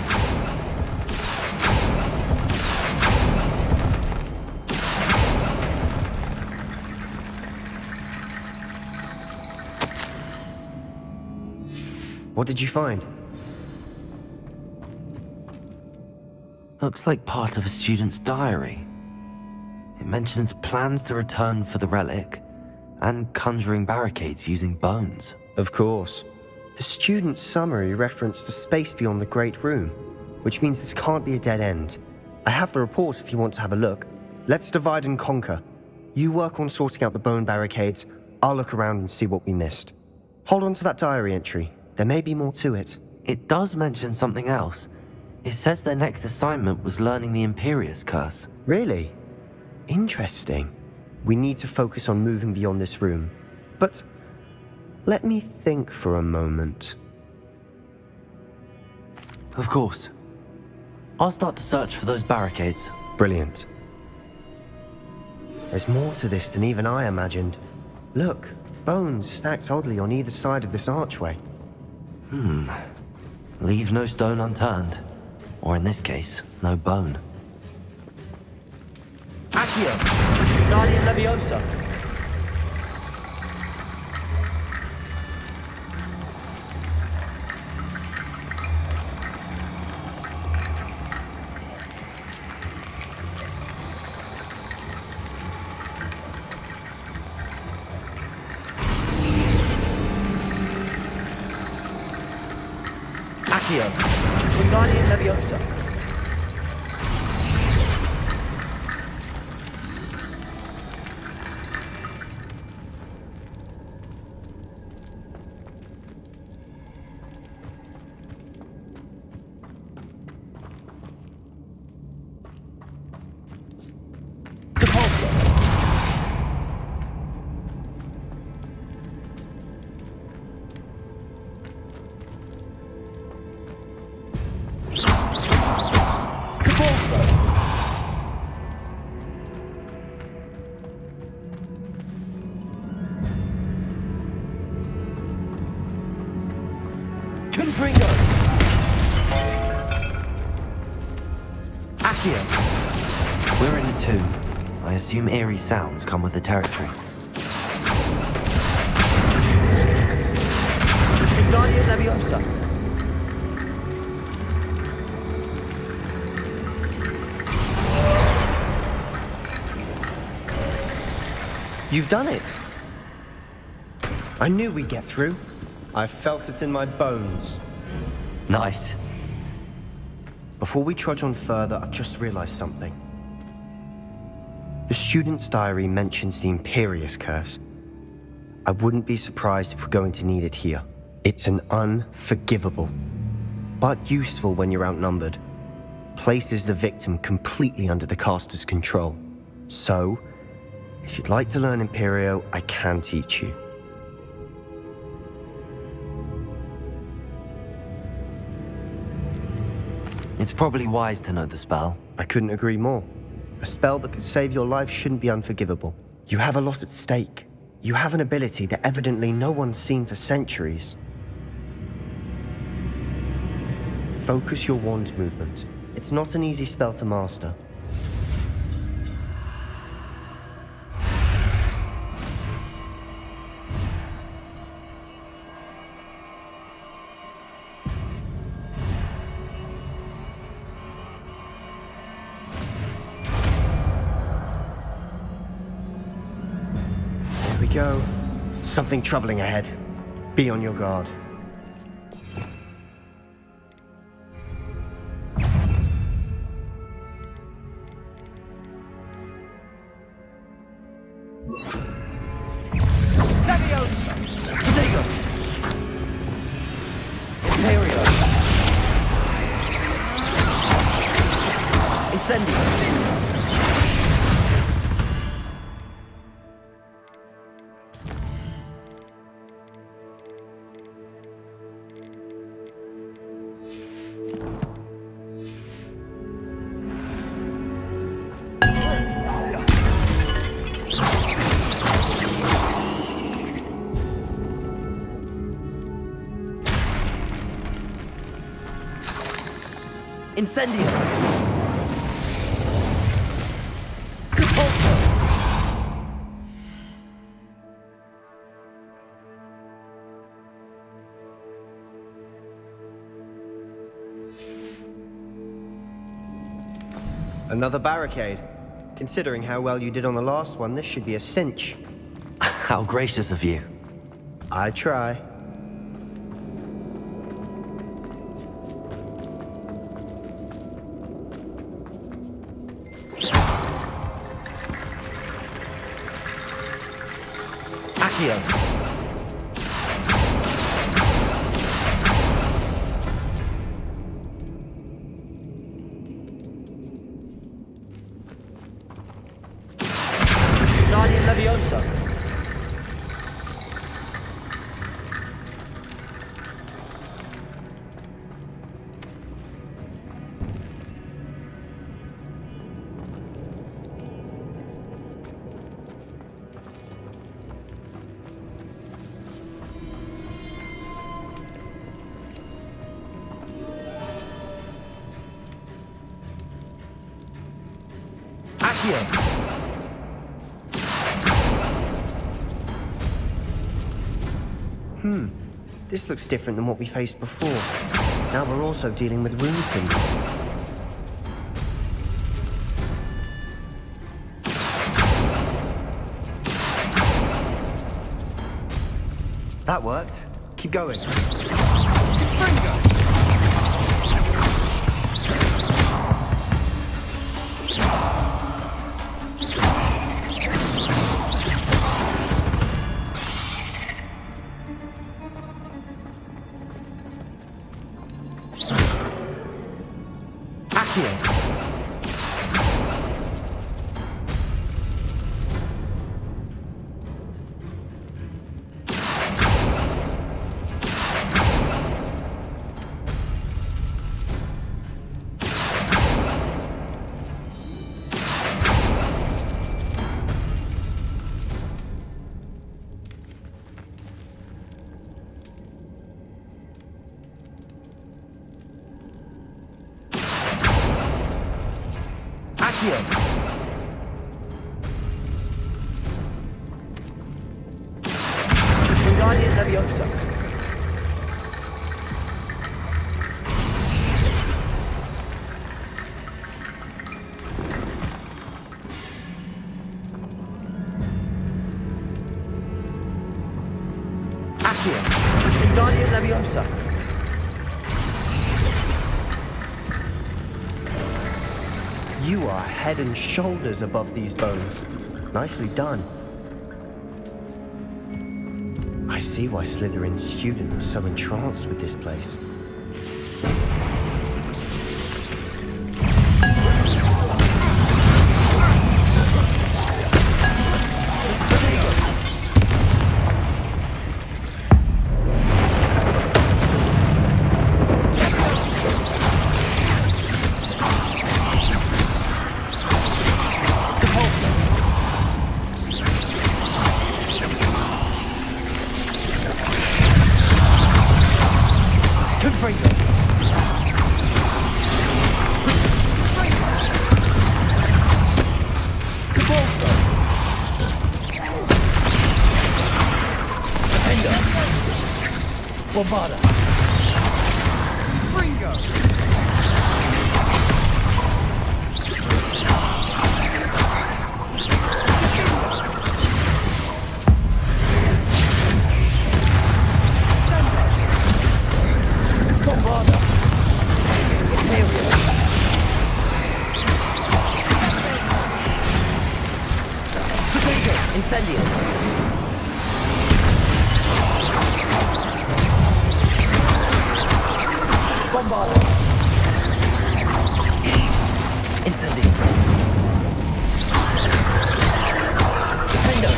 What did you find? Looks like part of a student's diary. It mentions plans to return for the relic and conjuring barricades using bones. Of course. The student's summary referenced a space beyond the Great Room, which means this can't be a dead end. I have the report if you want to have a look. Let's divide and conquer. You work on sorting out the bone barricades. I'll look around and see what we missed. Hold on to that diary entry. There may be more to it. It does mention something else. It says their next assignment was learning the Imperius Curse. Really? Interesting. We need to focus on moving beyond this room. But let me think for a moment. Of course. I'll start to search for those barricades. Brilliant. There's more to this than even I imagined. Look, bones stacked oddly on either side of this archway. Leave no stone unturned. Or in this case, no bone. Accio. Guardian Leviosa. Accio. Wingardium Leviosa. We're in a tomb. I assume eerie sounds come with the territory. Wingardium Leviosa. You've done it! I knew we'd get through. I felt it in my bones. Nice. Before we trudge on further, I've just realized something. The student's diary mentions the Imperious Curse. I wouldn't be surprised if we're going to need it here. It's an unforgivable, but useful when you're outnumbered. Places the victim completely under the caster's control. So, if you'd like to learn Imperio, I can teach you. It's probably wise to know the spell. I couldn't agree more. A spell that could save your life shouldn't be unforgivable. You have a lot at stake. You have an ability that evidently no one's seen for centuries. Focus your wand movement. It's not an easy spell to master. Go. Something troubling ahead. Be on your guard. Leviosa. Protego. Imperio. Incendio. Incendio! Repulsor! Another barricade. Considering how well you did on the last one, this should be a cinch. How gracious of you. I try. Accio. Wingardium Leviosa. This looks different than what we faced before. Now we're also dealing with rune symbols. That worked. Keep going. Bingo! Accio. Wingardium Leviosa. Accio. Wingardium Leviosa. You are head and shoulders above these bones. Nicely done. I see why Slytherin's student was so entranced with this place. Bombarda. Ringo. Bombarda. Incendio. Bombarda. Incendio. Defendo.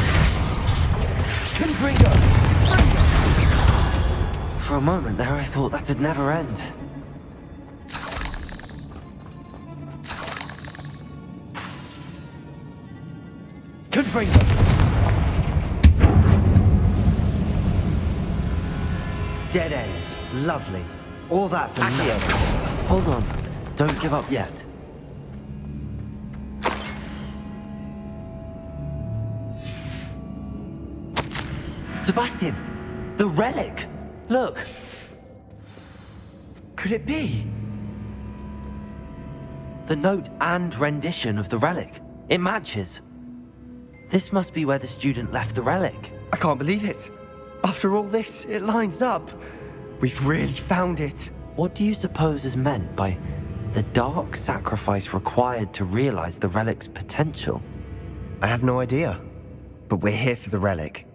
Confringo. For a moment there, I thought that'd never end. Confringo. Dead end. Lovely. All that for Accio. nothing. Hold on. Don't give up yet. Sebastian! The relic! Look! Could it be? The note and rendition of the relic. It matches. This must be where the student left the relic. I can't believe it. After all this, it lines up. We've really found it. What do you suppose is meant by the dark sacrifice required to realize the relic's potential? I have no idea, but we're here for the relic.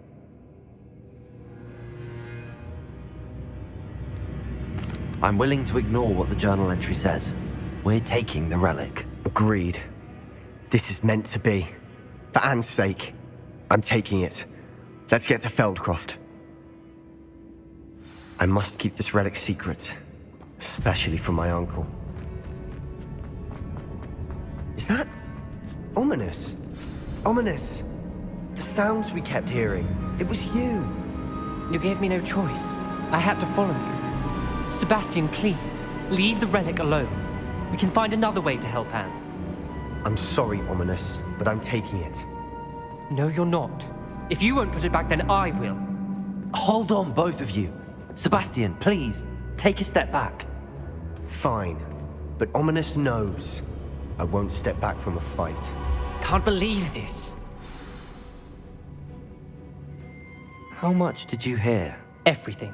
I'm willing to ignore what the journal entry says. We're taking the relic. Agreed. This is meant to be. For Anne's sake, I'm taking it. Let's get to Feldcroft. I must keep this relic secret, especially from my uncle. Is that ominous? Ominous. The sounds we kept hearing. It was you. You gave me no choice. I had to follow you. Sebastian, please, leave the relic alone. We can find another way to help Anne. I'm sorry, Ominous, but I'm taking it. No, you're not. If you won't put it back, then I will. Hold on, both of you. Sebastian, please, take a step back. Fine, but Ominous knows I won't step back from a fight. Can't believe this. How much did you hear? Everything.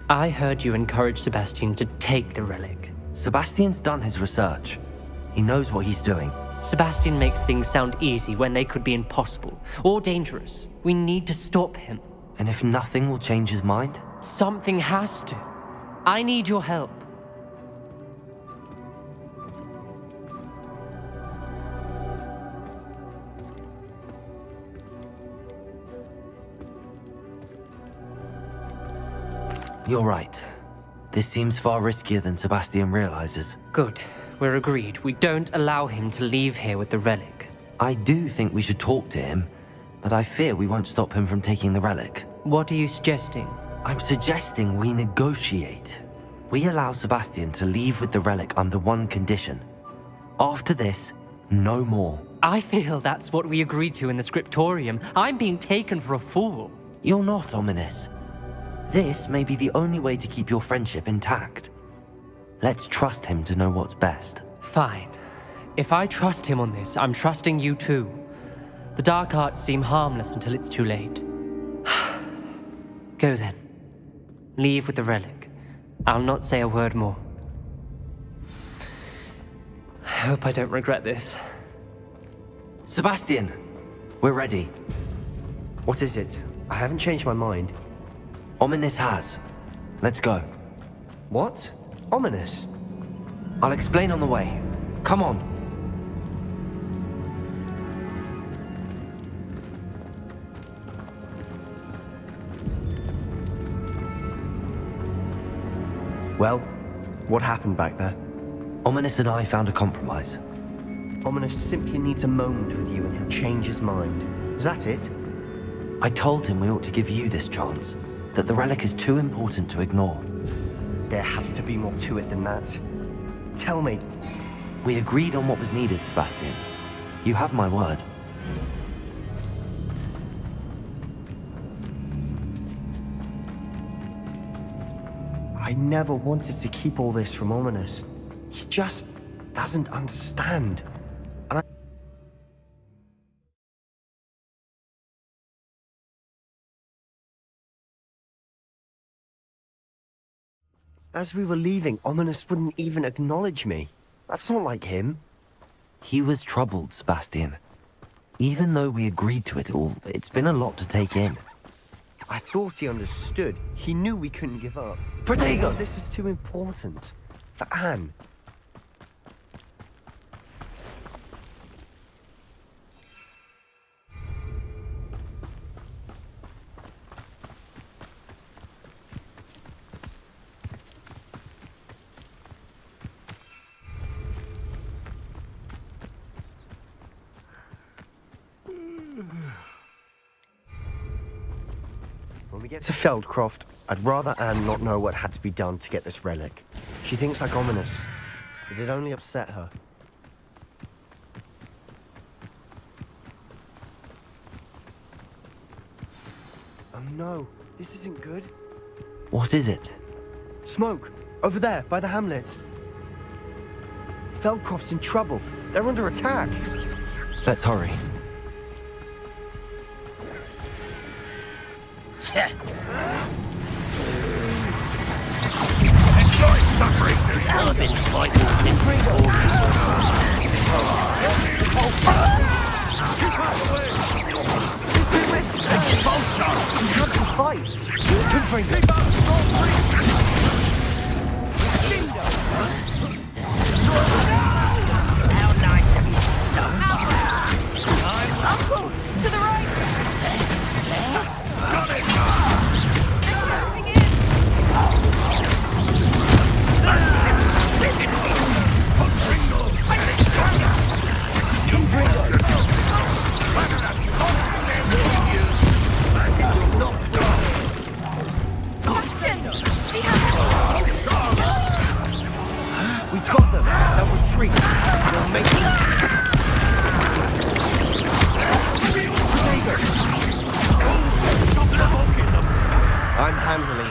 I heard you encourage Sebastian to take the relic. Sebastian's done his research. He knows what he's doing. Sebastian makes things sound easy when they could be impossible or dangerous. We need to stop him. And if nothing will change his mind? Something has to. I need your help. You're right. This seems far riskier than Sebastian realizes. Good. We're agreed. We don't allow him to leave here with the relic. I do think we should talk to him, but I fear we won't stop him from taking the relic. What are you suggesting? I'm suggesting we negotiate. We allow Sebastian to leave with the relic under one condition. After this, No more. I feel that's what we agreed to in the scriptorium. I'm being taken for a fool. You're not, Ominous. This may be the only way to keep your friendship intact. Let's trust him to know what's best. Fine. If I trust him on this, I'm trusting you too. The dark arts seem harmless until it's too late. Go then. Leave with the relic. I'll not say a word more. I hope I don't regret this. Sebastian, we're ready. What is it? I haven't changed my mind. Ominous has. Let's go. What? Ominous? I'll explain on the way. Come on. Well, what happened back there? Ominous and I found a compromise. Ominous simply needs a moment with you and he'll change his mind. Is that it? I told him we ought to give you this chance, that the relic is too important to ignore. There has to be more to it than that. Tell me. We agreed on what was needed, Sebastian. You have my word. I never wanted to keep all this from Ominous. He just doesn't understand. And as we were leaving, Ominous wouldn't even acknowledge me. That's not like him. He was troubled, Sebastian. Even though we agreed to it all, it's been a lot to take in. I thought he understood. He knew we couldn't give up. Protego! This is too important. For Anne. When we get to Feldcroft, I'd rather Anne not know what had to be done to get this relic. She thinks like Ominous. It'd only upset her. Oh no, this isn't good. What is it? Smoke! Over there, by the hamlet. Feldcroft's in trouble. They're under attack. Let's hurry. I've been fighting since How nice of you to stop by. Uncle, to the right! Got it! We've got them. They'll retreat. We'll make it. I'm handling it.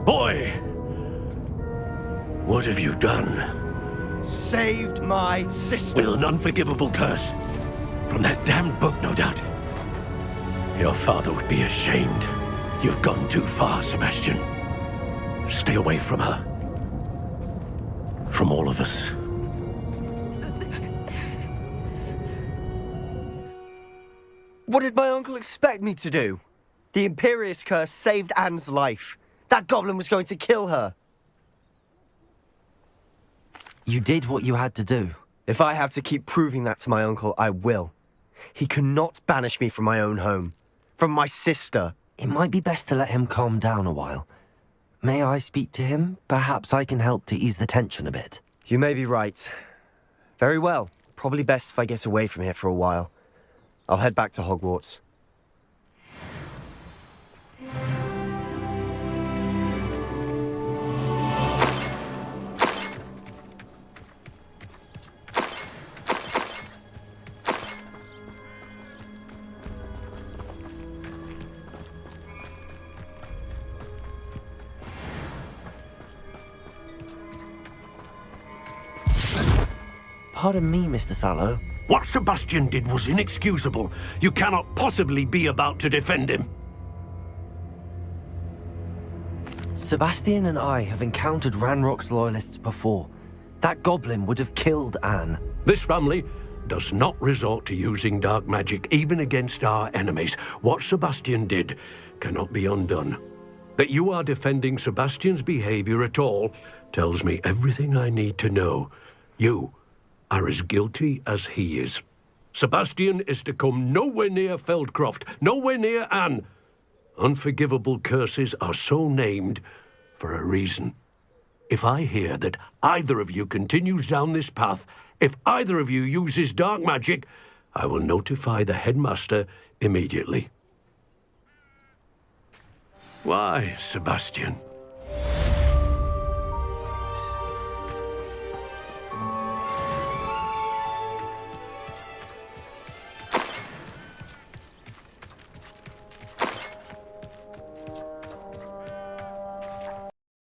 Boy! What have you done? Saved my sister. With an unforgivable curse. From that damned book, no doubt. Your father would be ashamed. You've gone too far, Sebastian. Stay away from her. From all of us. What did my uncle expect me to do? The Imperious Curse saved Anne's life. That goblin was going to kill her. You did what you had to do. If I have to keep proving that to my uncle, I will. He cannot banish me from my own home. From my sister. It might be best to let him calm down a while. May I speak to him? Perhaps I can help to ease the tension a bit. You may be right. Very well. Probably best if I get away from here for a while. I'll head back to Hogwarts. Pardon me, Mr. Sallow. What Sebastian did was inexcusable. You cannot possibly be about to defend him. Sebastian and I have encountered Ranrock's loyalists before. That goblin would have killed Anne. This family does not resort to using dark magic even against our enemies. What Sebastian did cannot be undone. That you are defending Sebastian's behavior at all tells me everything I need to know. You are as guilty as he is. Sebastian is to come nowhere near Feldcroft, nowhere near Anne. Unforgivable curses are so named for a reason. If I hear that either of you continues down this path, if either of you uses dark magic, I will notify the headmaster immediately. Why, Sebastian?